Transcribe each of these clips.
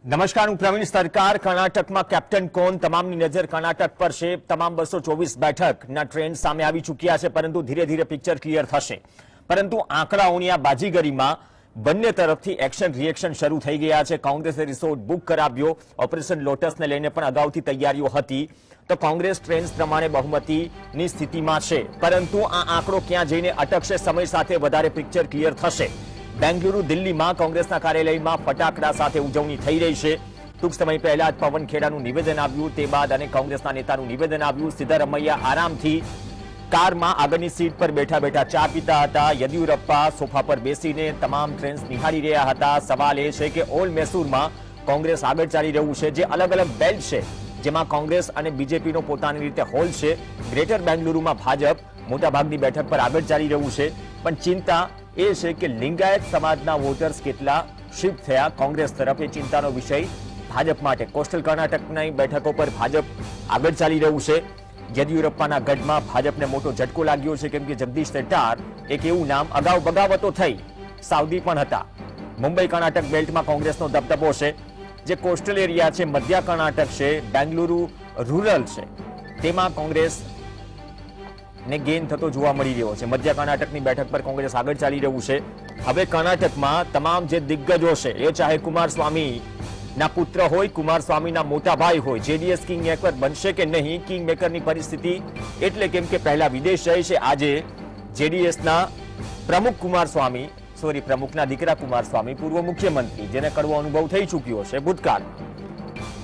નમસ્કાર, હું પ્રવીણ સરકાર. કર્ણાટકમાં કેપ્ટન કોન તમામની નજર કર્ણાટક પર છે. તમામ 224 બેઠકના ટ્રેન્ડ સામે આવી ચૂક્યા છે, પરંતુ ધીરે ધીરે પિક્ચર ક્લિયર થશે. પરંતુ આંકડાઓની આ બાજીગરીમાં બંને તરફથી એક્શન રિએક્શન શરૂ થઈ ગયા છે. કોંગ્રેસે રિસોર્ટ બુક કરાવ્યો. ઓપરેશન લોટસને લઈને પણ અગાઉથી તૈયારીઓ હતી. તો કોંગ્રેસ ટ્રેન્ડ્સ પ્રમાણે બહુમતીની સ્થિતિમાં છે, પરંતુ આ આંકડો ક્યાં જઈને અટકશે, સમય સાથે વધારે પિક્ચર ક્લિયર થશે. બેંગલુરુ, દિલ્હીમાં કોંગ્રેસના કાર્યાલયમાં ફટાકડા સાથે ઉજવણી થઈ રહી છે. ટૂંક સમય પહેલા જ પવન ખેડાનું નિવેદન આવ્યું, તે બાદ અને કોંગ્રેસના નેતાનું નિવેદન આવ્યું. સિદ્ધારમૈયા આરામથી કારમાં આગળની સીટ પર બેઠા બેઠા ચા પીતા હતા. યેદિયુરપ્પા સોફા પર બેસીને તમામ ટ્રેન્ડ્સ નિહાળી રહ્યા હતા. સવાલ એ છે કે ઓલ મૈસૂરમાં કોંગ્રેસ આગળ ચાલી રહ્યું છે, જે અલગ અલગ બેલ્ટ છે, જેમાં કોંગ્રેસ અને બીજેપીનો પોતાની રીતે હોલ છે. ગ્રેટર બેંગલુરુમાં ભાજપ મોટાભાગની બેઠક પર આગળ ચાલી રહ્યું છે, પણ ચિંતા એ છે કે લિંગાયત સમાજના વોટર્સ કેટલા શિફ્ટ થયા કોંગ્રેસ તરફ, એ ચિંતાનો વિષય ભાજપ માટે. કોસ્ટલ કર્ણાટકની બેઠકો પર ભાજપ આગળ ચાલી રહ્યું છે. યેદિયુરપ્પાના ગઢમાં ભાજપને મોટો ઝટકો લાગ્યો છે, કેમ કે જગદીશ શેટ્ટાર એક એવું નામ, અગાઉ બગાવતો થઈ સાઉદી પણ હતા. મુંબઈ કર્ણાટક બેલ્ટમાં કોંગ્રેસનો દબદબો છે. જે કોસ્ટલ એરિયા છે, મધ્ય કર્ણાટક છે, બેંગલુરુ રૂરલ છે, તેમાં કોંગ્રેસ ને ગેઇન થતો જોવા મળી રહ્યો છે. મધ્ય કર્ણાટકની બેઠક પર કોંગ્રેસ આગળ ચાલી રહ્યું છે. હવે કર્ણાટકમાં તમામ જે દિગ્ગજો છે, એ ચાહે કુમારસ્વામી ના પુત્ર હોય, કુમારસ્વામીના મોટા ભાઈ હોય, જેડીએસ કિંગ મેકર બનશે કે નહીં, કિંગ મેકરની પરિસ્થિતિ એટલે કેમ કે પહેલા વિદેશ જાય છે. આજે જેડીએસના પ્રમુખ કુમારસ્વામી, પ્રમુખના દીકરા કુમારસ્વામી, પૂર્વ મુખ્યમંત્રી, જેને કડવો અનુભવ થઈ ચૂક્યો છે ભૂતકાળ,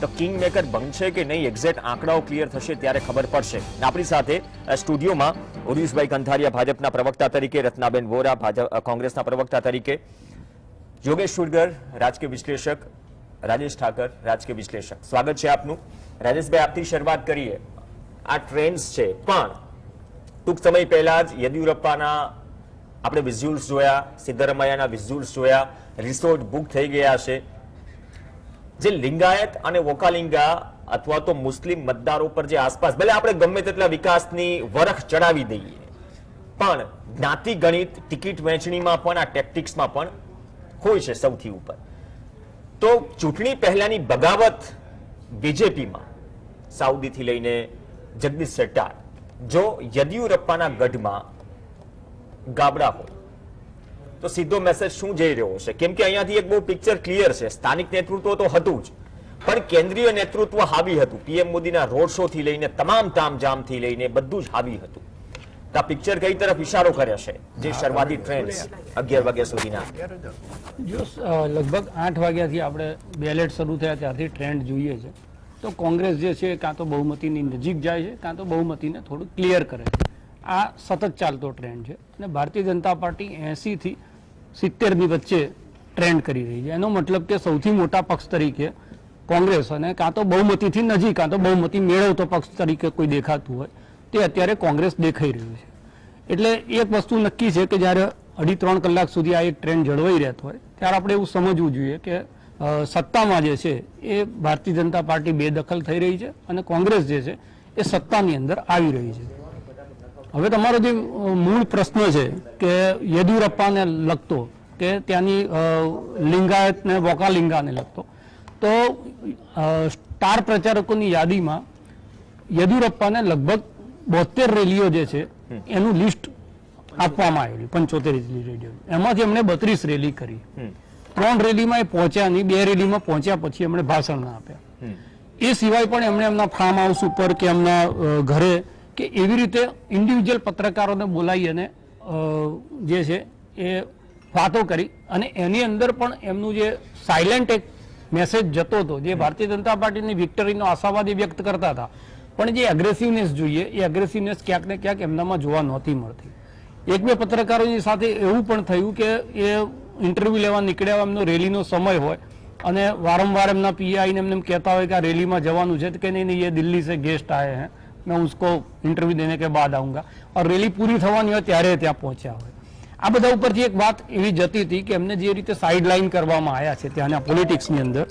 તો કિંગ મેકર બનશે કે નહીં, એક્ઝેક્ટ આંકડાઓ ક્લિયર થશે ત્યારે ખબર પડશે. આપણી સાથે સ્ટુડિયોમાં ઉર્વિશભાઈ કંથારિયા ભાજપના પ્રવક્તા તરીકે, રત્નાબેન વોરા કોંગ્રેસના પ્રવક્તા તરીકે, યોગેશ સુરગર રાજકીય વિશ્લેષક, રાજેશ ઠાકર રાજકીય વિશ્લેષક. સ્વાગત છે આપનું. રાજેશભાઈ, આપથી શરૂઆત કરીએ. આ ટ્રેન્ડ્સ છે, પણ ટૂંક સમય પહેલા જ યેદિયુરપ્પાના આપણે વિઝ્યુઅલ્સ જોયા, સિદ્ધારમૈયાના વિઝ્યુઅલ્સ જોયા, રિસોર્ટ બુક થઈ ગયા છે. જે લિંગાયત અને વોકાલિંગા અથવા તો મુસ્લિમ મતદારો પર જે આસપાસ, ભલે આપણે ગમે તેટલા વિકાસની વરખ ચડાવી દઈએ, પણ જ્ઞાતિ ગણિત ટિકિટ વહેંચણીમાં પણ, આ ટેક્ટિક્સમાં પણ હોય છે સૌથી ઉપર. તો ચૂંટણી પહેલાની બગાવત બીજેપીમાં, સાઉદીથી લઈને જગદીશ શેટ્ટાર, જો યેદિયુરપ્પાના ગઢમાં ગાબડા હોય તો સીધો મેસેજ શું જઈ રહ્યો છે? કેમ કે અહીંયાથી એક બહુ પિક્ચર ક્લિયર છે. સ્થાનિક નેતૃત્વ તો હતું જ, પણ કેન્દ્રીય નેતૃત્વ હાવી હતું. પીએમ મોદીના રોડ શો થી લઈને તમામ તામઝામથી લઈને બધું જ હાવી હતું. આ પિક્ચર કઈ તરફ ઇશારો કરે છે, જે શરૂઆતી ટ્રેન્ડ્સ 11 વાગ્યા સુધીના? જો લગભગ 8 વાગ્યાથી આપણે બેલેટ શરૂ થયા ત્યારથી ટ્રેન્ડ જોઈએ છે, તો કોંગ્રેસ જે છે કાં તો બહુમતીની નજીક જાય છે, કાં તો બહુમતીને થોડું ક્લિયર કરે છે. આ સતત ચાલતો ટ્રેન્ડ છે અને ભારતીય જનતા પાર્ટી 80 થી 70 ની વચ્ચે ટ્રેન્ડ કરી રહી છે. એનો મતલબ કે સૌથી મોટા પક્ષ તરીકે કોંગ્રેસ, અને કાં તો બહુમતીથી નજીક, કાં તો બહુમતી મેળવતો પક્ષ તરીકે કોઈ દેખાતું હોય, તે અત્યારે કોંગ્રેસ દેખાઈ રહ્યું છે. એટલે એક વસ્તુ નક્કી છે કે જ્યારે 2.5-3 કલાક સુધી આ એક ટ્રેન્ડ જળવાઈ રહેતો હોય, ત્યારે આપણે એવું સમજવું જોઈએ કે સત્તામાં જે છે એ ભારતીય જનતા પાર્ટી બેદખલ થઈ રહી છે અને કોંગ્રેસ જે છે એ સત્તાની અંદર આવી રહી છે. હવે તમારો જે મૂળ પ્રશ્ન છે કે યેદિયુરપ્પાને લગતો, કે ત્યાંની લિંગાયત ને વોકાલિંગાને લગતો, તો સ્ટાર પ્રચારકોની યાદીમાં યેદિયુરપ્પાને લગભગ 72 રેલીઓ જે છે એનું લિસ્ટ આપવામાં આવેલું, 75 રેલીઓ, એમાંથી એમણે 32 રેલી કરી. 3 રેલીમાં એ પહોંચ્યા નહીં, 2 રેલીમાં પહોંચ્યા પછી એમણે ભાષણ ના આપ્યા. એ સિવાય પણ એમણે એમના ફાર્મ હાઉસ ઉપર કે એમના ઘરે કે એવી રીતે ઇન્ડિવિજ્યુઅલ પત્રકારોને બોલાવી અને જે છે એ વાતો કરી, અને એની અંદર પણ એમનું જે સાયલેન્ટ એક મેસેજ જતો હતો, જે ભારતીય જનતા પાર્ટીની વિક્ટરીનો આશાવાદી વ્યક્ત કરતા હતા, પણ જે એગ્રેસિવનેસ જોઈએ એ એગ્રેસિવનેસ ક્યાંક ને ક્યાંક એમનામાં જોવા નહોતી મળતી. 1-2 પત્રકારોની સાથે એવું પણ થયું કે એ ઇન્ટરવ્યુ લેવા નીકળ્યા, એમનો રેલીનો સમય હોય અને વારંવાર એમના પીઆઈને એમને કહેતા હોય કે આ રેલીમાં જવાનું છે, કે નહીં એ દિલ્હી સે गेस्ट आए हैं, मैं उसको इंटरव्यू देने के बाद आऊंगा, और રેલી પૂરી થવાની હોય ત્યારે ત્યાં પહોંચ્યા હોય. આ બધા ઉપરથી એક વાત એવી જતી હતી કે એમને જે રીતે સાઇડ લાઇન કરવામાં આવ્યા છે ત્યાંના પોલિટિક્સની અંદર,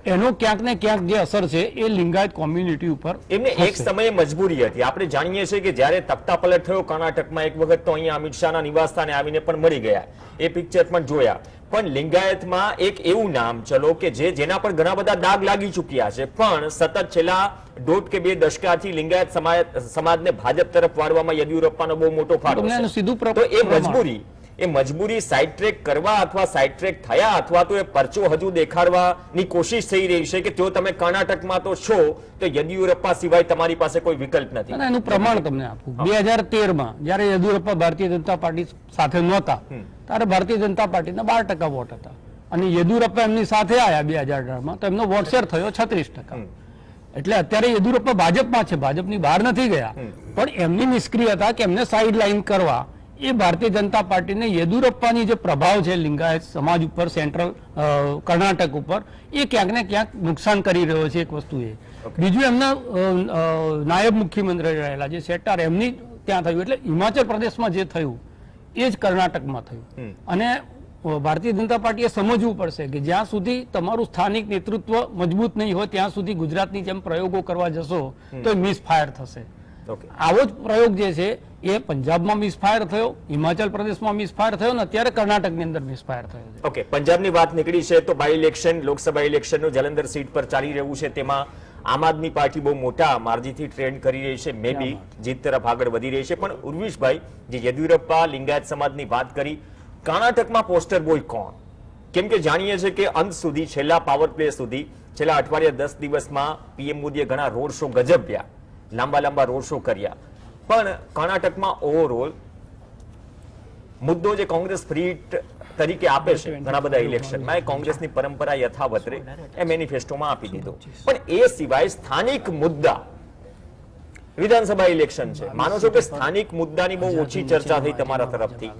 એનો ક્યાંક ને ક્યાંક જે અસર છે એ લિંગાયત કોમ્યુનિટી ઉપર એમને એક સમયે મજબૂરી હતી. આપણે જાણીએ છીએ કે જ્યારે તખ્તા પલટ થયો કર્ણાટકમાં એક વખત તો અહીંયા અમિત શાહના નિવાસસ્થાને આવીને પણ મળી ગયા, એ પિક્ચર પણ જોયા. પણ લિંગાયતમાં એક એવું નામ ચલો કે જેના પર ઘણા બધા દાગ લાગી ચૂક્યા છે, પણ સતત છેલ્લા 1.5 કે 2 દશકાથી લિંગાયત સમાજને ભાજપ તરફ વાળવામાં યેદિયુરપ્પાનો બહુ મોટો ફાળો છે. તો એ મજબૂરી સાઇડ ટ્રેક કરવા અથવા સાઇડ ટ્રેક થયા અથવા તો એ પરચો હજુ દેખાડવાની કોશિશ થઈ રહી છે કે જો તમે કર્ણાટકમાં તો છો તો યેદિયુરપ્પા સિવાય તમારી પાસે કોઈ વિકલ્પ નથી. એનું પ્રમાણ તમને આપું. 2013માં જયારે યેદિયુરપ્પા ભારતીય જનતા પાર્ટી સાથે નહોતા ત્યારે ભારતીય જનતા પાર્ટીના 12% વોટ હતા અને યેદિયુરપ્પા એમની સાથે આવ્યા 2018માં તો એમનો વોટ શેર થયો 36%. એટલે અત્યારે યેદિયુરપ્પા ભાજપમાં છે, ભાજપની બહાર નથી ગયા, પણ એમની નિષ્ક્રિયતા કે એમને સાઇડ લાઈન કરવા એ ભારતીય જનતા પાર્ટીને યેદિયુરપ્પાની જે પ્રભાવ છે લિંગાયત સમાજ ઉપર સેન્ટ્રલ કર્ણાટક ઉપર એ ક્યાંક ને ક્યાંક નુકસાન કરી રહ્યો છે. એક વસ્તુ એ. બીજું એમના નાયબ મુખ્યમંત્રી રહેલા જે શેટ્ટાર એમની ત્યાં થયું, એટલે હિમાચલ પ્રદેશમાં જે થયું એ જ કર્ણાટકમાં થયું. અને ભારતીય જનતા પાર્ટીએ સમજવું પડશે કે જ્યાં સુધી તમારું સ્થાનિક નેતૃત્વ મજબૂત નહીં હોય ત્યાં સુધી ગુજરાતની જેમ પ્રયોગો કરવા જશો તો એ મિસફાયર થશે. આવો જ પ્રયોગ જે છે એ પંજાબમાં મિસફાયર થયો, હિમાચલ પ્રદેશમાં મિસફાયર થયો ને અત્યારે કર્ણાટકની અંદર મિસફાયર થયો છે. ઓકે, પંજાબની વાત નીકળી છે તો બાય ઇલેક્શન, લોકસભા ઇલેક્શનનું જલંધર સીટ પર ચાલી રહ્યું છે, તેમાં આમ આદમી પાર્ટી બહુ મોટા માર્જિનથી ટ્રેન્ડ કરી રહી છે, મે બી જીત તરફ આગળ વધી રહી છે. પણ ઉર્વિશભાઈ, જે યેદિયુરપ્પા લિંગાયત સમાજની વાત કરી, કર્ણાટકમાં પોસ્ટર બોય કોણ? કેમ કે જાણીએ છીએ કે અંત સુધી, છેલ્લા પાવર પ્લે સુધી, છેલ્લા અઠવાડિયા 10 દિવસમાં પીએમ મોદીએ ઘણા રોડ શો ગજબ્યા, લાંબા રોડ શો કર્યા, પણ કર્ણાટકમાં ઓવરઓલ મુદ્દો જે કોંગ્રેસ ફ્રી તરીકે આપે છે ઘણા બધા ઇલેક્શનમાં, એ કોંગ્રેસની પરંપરા યથાવત રહે એ મેનિફેસ્ટોમાં આપી દીધો. પણ એ સિવાય સ્થાનિક મુદ્દા, વિધાનસભા ઇલેક્શન છે, માનો છો કે સ્થાનિક મુદ્દાની બહુ ઓછી ચર્ચા થઈ તમારા તરફથી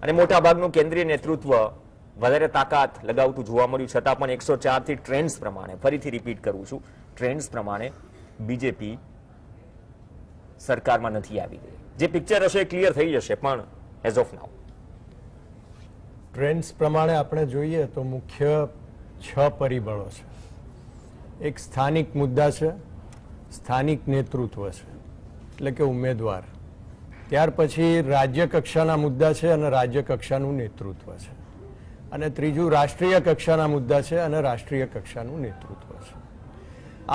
અને મોટા ભાગનું કેન્દ્રીય નેતૃત્વ વધારે તાકાત લગાવતું જોવા મળ્યું, છતાં પણ 104 થી ટ્રેન્ડ્સ પ્રમાણે, ફરીથી રિપીટ કરું છું, ટ્રેન્ડ્સ પ્રમાણે બીજેપી સરકારમાં નથી આવી ગઈ. જે પિક્ચર હશે ક્લિયર થઈ જશે, પણ એઝ ઓફ નાઉ ટ્રેન્ડ્સ પ્રમાણે આપણે જોઈએ તો મુખ્ય 6 પરિબળો છે. એક સ્થાનિક મુદ્દા છે, સ્થાનિક નેતૃત્વ છે એટલે કે ઉમેદવાર, ત્યાર પછી રાજ્ય કક્ષાના મુદ્દા છે અને રાજ્ય કક્ષાનું નેતૃત્વ છે, અને ત્રીજું રાષ્ટ્રીય કક્ષાના મુદ્દા છે અને રાષ્ટ્રીય કક્ષાનું નેતૃત્વ છે.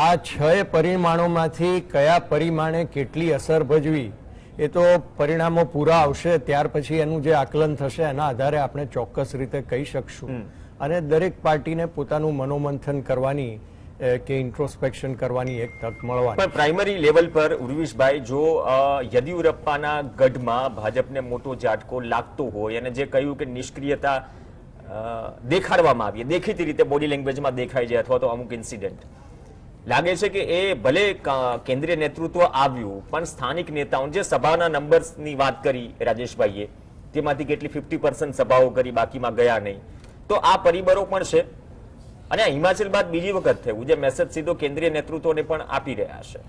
આ 6 પરિમાણોમાંથી કયા પરિમાણે કેટલી અસર ભજવી એ તો પરિણામો પૂરા આવશે ત્યાર પછી એનું જે આકલન થશે એના આધારે આપણે ચોક્કસ રીતે કહી શકશું. અને દરેક પાર્ટીને પોતાનું મનોમંથન કરવાની કે ઇન્ટ્રોસ્પેક્શન કરવાની એક તક મળવાની. પણ પ્રાઇમરી લેવલ પર ઉર્વિશભાઈ, જો યેદિયુરપ્પાના ગઢમાં ભાજપને મોટો ઝાટકો લાગતો હોય અને જે કહ્યું કે નિષ્ક્રિયતા દેખાડવામાં આવી, દેખીતી રીતે બોડી લેંગ્વેજમાં દેખાઈ જાય અથવા તો અમુક ઇન્સિડન્ટ લાગે છે કે એ ભલે કેન્દ્રીય નેતૃત્વ આવ્યું પણ સ્થાનિક નેતાઓ, જે સભાના નંબર્સની વાત કરી રાજેશભાઈએ, તેમાંથી કેટલી 50% સભાઓ કરી, બાકીમાં ગયા નહીં, તો આ પરિબળો પણ છે. અને હિમાચલ બાદ બીજી વખત થયું જે મેસેજ સીધો કેન્દ્રીય નેતૃત્વને પણ આપી રહ્યા છે.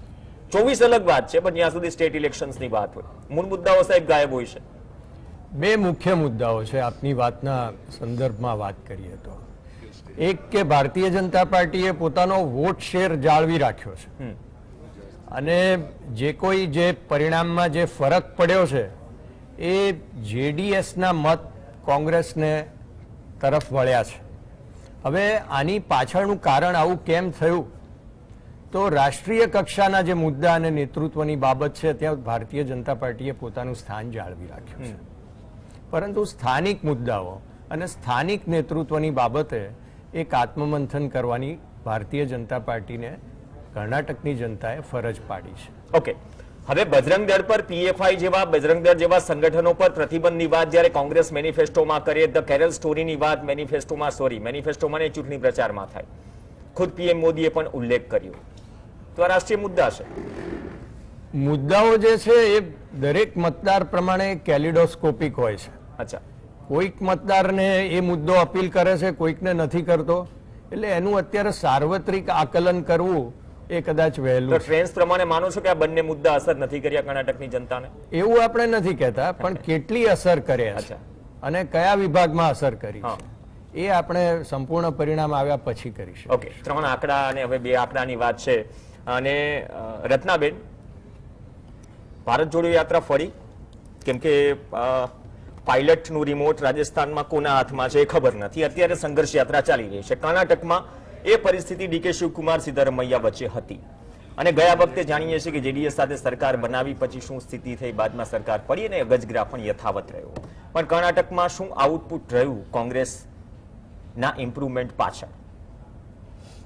24 અલગ વાત છે, પણ જ્યાં સુધી સ્ટેટ ઇલેક્શન્સની વાત હોય, મૂળ મુદ્દાઓ સાહેબ ગાયબ હોય છે. 2 મુખ્ય મુદ્દાઓ છે આપની વાતના સંદર્ભમાં વાત કરીએ તો. એક કે ભારતીય જનતા પાર્ટીએ પોતાનો વોટ શેર જાળવી રાખ્યો છે અને જે કોઈ જે પરિણામમાં જે ફરક પડ્યો છે એ જેડીએસના મત કોંગ્રેસને તરફ વળ્યા છે. હવે આની પાછળનું કારણ આવું કેમ થયું તો રાષ્ટ્રીય કક્ષાના જે મુદ્દા અને નેતૃત્વની બાબત છે ત્યાં ભારતીય જનતા પાર્ટીએ પોતાનું સ્થાન જાળવી રાખ્યું છે, પરંતુ સ્થાનિક મુદ્દાઓ અને સ્થાનિક નેતૃત્વની બાબતે એક આત્મમંથન કરવાની ભારતીય જનતા પાર્ટીને કર્ણાટકની જનતાએ ફરજ પાડી છે. ઓકે, હવે બજરંગ દળ પર, પીએફઆઈ જેવા બજરંગ દળ જેવા સંગઠનો પર પ્રતિબંધની વાત જ્યારે કોંગ્રેસ મેનિફેસ્ટોમાં કરે, ધ કેરલ સ્ટોરીની વાત મેનિફેસ્ટોમાં નહીં, ચૂંટણી પ્રચારમાં થાય, ખુદ પીએમ મોદીએ પણ ઉલ્લેખ કર્યો, તો આ રાષ્ટ્રીય મુદ્દા છે. મુદ્દાઓ જે છે એ દરેક મતદાર પ્રમાણે કેલિડોસ્કોપિક હોય છે. અચ્છા, કોઈક મતદારને એ મુદ્દો અપીલ કરે છે, કોઈકને નથી કરતો, એટલે એનું અત્યારે સાર્વત્રિક આકલન કરવું એ કદાચ વહેલું. તો ટ્રેન્ડ્સ પ્રમાણે માનો છો કે આ બંને મુદ્દા અસર નથી કર્યા કર્ણાટકની જનતાને? એવું આપણે નથી કહેતા, પણ કેટલી અસર કરે છે અને કયા વિભાગમાં અસર કરી છે એ આપણે સંપૂર્ણ પરિણામ આવ્યા પછી કરી શકીએ. ઓકે, 3 આંકડા અને હવે 2 આંકડાની વાત છે. અને રત્નાબેન, ભારત જોડો યાત્રા ફરી, કેમ કે પાયલટનું રિમોટ રાજસ્થાનમાં કોના હાથમાં છે એ ખબર નથી. અત્યારે સંઘર્ષ યાત્રા ચાલી રહી છે. કર્ણાટકમાં એ પરિસ્થિતિ ડીકે શિવકુમાર સિદ્ધારમૈયા વચ્ચે હતી અને ગયા વખતે જાણીએ છીએ કે જેડીએસ સાથે સરકાર બનાવી પછી શું સ્થિતિ થઈ, બાદમાં સરકાર પડી અને ગજગ્રા પણ યથાવત રહ્યો. પણ કર્ણાટકમાં શું આઉટપુટ રહ્યું કોંગ્રેસના ઇમ્પ્રુવમેન્ટ પાછળ?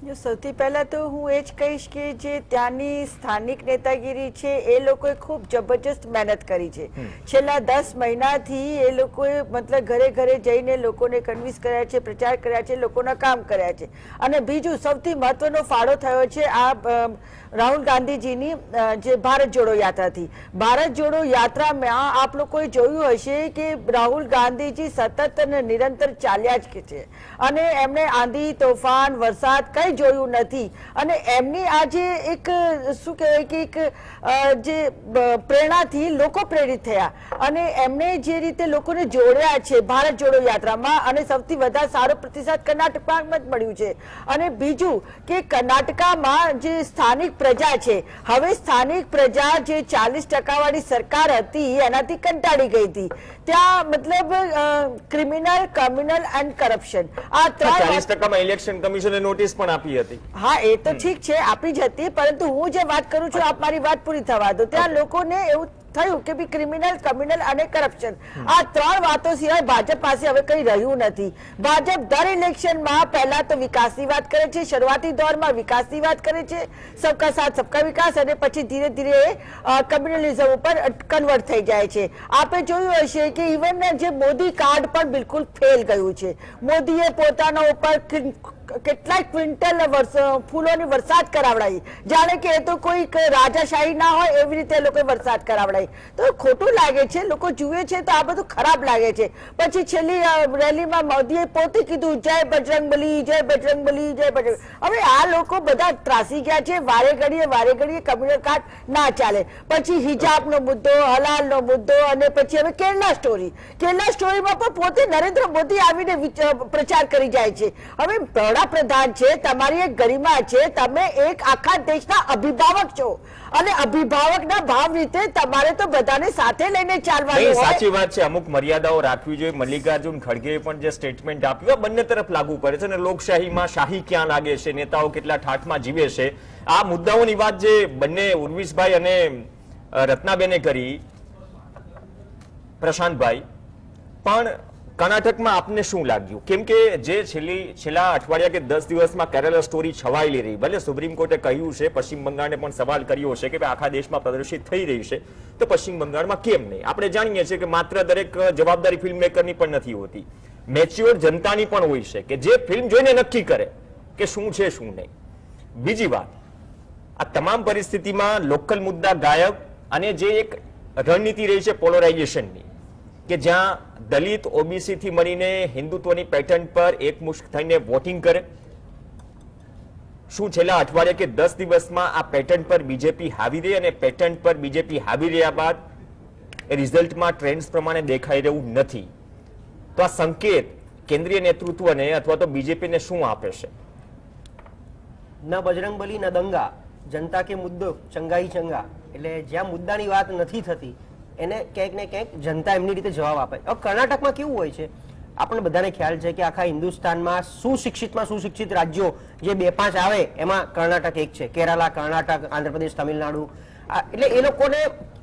જો સૌથી પહેલા તો હું એ જ કહીશ કે જે ત્યાંની સ્થાનિક નેતાગીરી છે એ લોકોએ ખૂબ જબરજસ્ત મહેનત કરી છે. છેલ્લા 10 મહિનાથી એ લોકોએ મતલબ ઘરે ઘરે જઈને લોકોને કન્વિન્સ કર્યા છે, પ્રચાર કર્યા છે, લોકોના કામ કર્યા છે. અને બીજું સૌથી મહત્વનો ફાળો થયો છે આ રાહુલ ગાંધીજીની જે ભારત જોડો યાત્રાથી. ભારત જોડો યાત્રામાં આપ લોકોએ જોયું હશે કે રાહુલ ગાંધીજી સતત અને નિરંતર ચાલ્યા જ છે અને એમણે આંધી, તોફાન, વરસાદ કઈ જોયું નથી. અને એમની આજે એક શું કહેવાય કે એક જે પ્રેરણાથી લોકો પ્રેરિત થયા અને એમને જે રીતે લોકોને જોડ્યા છે ભારત જોડો યાત્રામાં, અને સૌથી વધારે સારો પ્રતિસાદ કર્ણાટકમાં જ મળ્યું છે. અને બીજું કે કર્ણાટકમાં જે સ્થાનિક પ્રજા છે, હવે સ્થાનિક પ્રજા જે 40% વાળી સરકાર હતી એનાથી કંટાળી ગઈ હતી. ત્યાં મતલબ ક્રિમિનલ, કમ્યુનલ એન્ડ કરપ્શન આ 40% ઇલેક્શન કમિશને નોટિસ પણ આપી હતી. હા, એ તો ઠીક છે, આપી જ હતી, પરંતુ હું જે વાત કરું છું આપ મારી વાત પૂરી થવા દો. ત્યાં લોકોને એવું થયું કે ભાઈ ક્રિમિનલ, કમ્યુનલ અને કરપ્શન આ 3 વાતો સિવાય ભાજપ પાસે હવે કઈ રહ્યું નથી. ભાજપ દર ઇલેક્શનમાં પહેલા તો વિકાસની વાત કરે છે, શરૂઆતી દોરમાં વિકાસની વાત કરે છે, સબકા સાથ સબકા વિકાસ, અને પછી ધીરે ધીરે કમ્યુનલિઝમ ઉપર કન્વર્ટ થઈ જાય છે. આપે જોયું હશે કે ઇવન જે મોદી કાર્ડ પણ બિલકુલ ફેલ ગયું છે. મોદીએ પોતાના ઉપર કેટલાય ક્વિન્ટલ ફૂલોની વરસાદ કરાવડાવી, જાણે કે એ તો કોઈ રાજાશાહી ના હોય એવી રીતે લોકો વરસાદ કરાવડાવી. તો ખોટું લાગે છે, લોકો જુએ છે તો આ બધું ખરાબ લાગે છે. પછી છેલ્લી રેલીમાં મોદીએ પોતે કીધું જય બજરંગબલી, જય બજરંગબલી, જય બજરંગ. હવે આ લોકો બધા ત્રાસી ગયા છે. વારે ઘડીએ કમ્યુનલ કાર્ડ ના ચાલે. પછી હિજાબનો મુદ્દો, હલાલનો મુદ્દો, અને પછી હવે કેરલા સ્ટોરીમાં પણ પોતે નરેન્દ્ર મોદી આવીને પ્રચાર કરી જાય છે. હવે વડાપ્રધાન છે, તમારી એક ગરિમા છે, તમે એક આખા દેશના અભિભાવક છો અને અભિભાવકના ભાવ રીતે તમારે તો બધાને સાથે લઈને ચાલવાનું હોય. સાચી વાત છે, અમુક મર્યાદાઓ રાખવી જોઈએ. મલ્લિકાર્જુન ખડગેએ પણ જે સ્ટેટમેન્ટ આપ્યું બંને તરફ લાગુ પડે છે અને લોકશાહીમાં શાહી ક્યાં લાગે છે, નેતાઓ કેટલા ઠાઠમાં જીવે છે, આ મુદ્દાઓની વાત જે બંને ઉર્વિશભાઈ અને રત્નાબેને કરી, પ્રશાંતભાઈ, પણ કર્ણાટકમાં આપને શું લાગ્યું? કેમ કે જે છેલ્લા અઠવાડિયા કે 10 દિવસમાં કેરલા સ્ટોરી છવાયેલી રહી, ભલે સુપ્રીમ કોર્ટે કહ્યું છે, પશ્ચિમ બંગાળને પણ સવાલ કર્યો છે કે આખા દેશમાં પ્રદર્શિત થઈ રહી છે તો પશ્ચિમ બંગાળમાં કેમ નહીં? આપણે જાણીએ છીએ કે માત્ર દરેક જવાબદારી ફિલ્મ મેકરની પણ નથી હોતી, મેચ્યોર જનતાની પણ હોય છે કે જે ફિલ્મ જોઈને નક્કી કરે કે શું છે શું નહીં. બીજી વાત, આ તમામ પરિસ્થિતિમાં લોકલ મુદ્દા ગાયબ અને જે એક રણનીતિ રહી છે પોલરાઇઝેશનની, કે જ્યાં દલિત, ઓબીસી થી મળીને હિન્દુત્વની પેટર્ન પર એકમુશ્ત થઈને વોટિંગ કરે. શું છેલ્લા અઠવાડિયા કે 10 દિવસમાં આ પેટર્ન પર બીજેપી હાવી રહી અને પેટર્ન પર બીજેપી હાવી રહ્યા બાદ રિઝલ્ટમાં ટ્રેન્ડ્સ પ્રમાણે દેખાઈ રહ્યું નથી? તો આ સંકેત કેન્દ્રીય નેતૃત્વને અથવા તો બીજેપીને શું આપે છે? ન બજરંગબલી ન દંગા, જનતા કે મુદ્દો ચંગાઈ ચંગા. એટલે જ્યાં મુદ્દાની વાત નથી થતી એને ક્યાંક ને ક્યાંક જનતા એમની રીતે જવાબ આપે. હવે કર્ણાટકમાં કેવું હોય છે, આપણને બધાને ખ્યાલ છે કે આખા હિન્દુસ્તાનમાં સુશિક્ષિત રાજ્યો જે 2-5 આવે એમાં કર્ણાટક એક છે. કેરાલા, કર્ણાટક, આંધ્રપ્રદેશ, તમિલનાડુ. એટલે એ લોકોને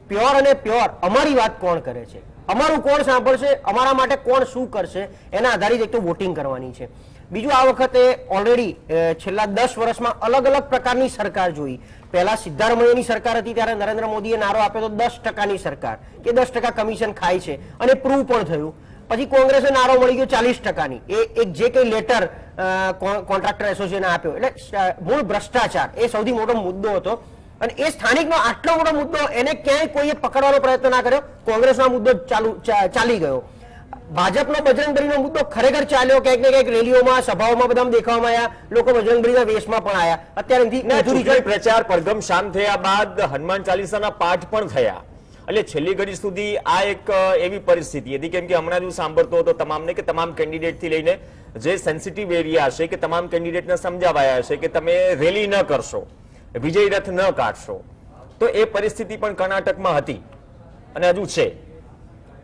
પ્યોર અને પ્યોર અમારી વાત કોણ કરે છે, અમારું કોણ સાંભળશે, અમારા માટે કોણ શું કરશે, એના આધારિત એક તો વોટિંગ કરવાની છે. બીજું, આ વખતે ઓલરેડી છેલ્લા 10 વર્ષમાં અલગ અલગ પ્રકારની સરકાર જોઈ. પહેલા સિદ્ધારમૈયાની સરકાર હતી ત્યારે નરેન્દ્ર મોદીએ નારો આપ્યો તો 10%ની સરકાર, કે 10% કમિશન ખાય છે, અને પ્રૂવ પણ થયું. પછી કોંગ્રેસે નારો મળી ગયો 40%ની. એક જે કઈ લેટર કોન્ટ્રાક્ટર એસોસિએશને આપ્યો, એટલે મૂળ ભ્રષ્ટાચાર એ સૌથી મોટો મુદ્દો હતો. અને એ સ્થાનિકનો આટલો મોટો મુદ્દો એને ક્યાંય કોઈએ પકડવાનો પ્રયત્ન ના કર્યો. કોંગ્રેસનો મુદ્દો ચાલી ગયો. ભાજપનો બજરંગબલીનો મુદ્દો ખરેખર ચાલ્યો, ક્યાંક ને ક્યાંક રેલીઓમાં, સભાઓમાં બધામાં દેખાવામાં આવ્યા, લોકો બજરંગબલીના વેશમાં પણ આવ્યા. અત્યારે પ્રચાર પડઘમ શાંત થયા બાદ હનુમાન ચાલીસાના પાઠ પણ થયા એટલે છેલ્લી ઘડી સુધી આ એક એવી પરિસ્થિતિ હતી, કેમ કે હમણાં જ સાંભળતો હતો તમામને કે તમામ કેન્ડિડેટ થી લઈને જે સેન્સિટિવ એરિયા હશે કે તમામ કેન્ડિડેટને સમજાવાયા હશે કે તમે રેલી ન કરશો, વિજય રથ ન કાઢશો. તો એ પરિસ્થિતિ પણ કર્ણાટકમાં હતી અને હજુ છે.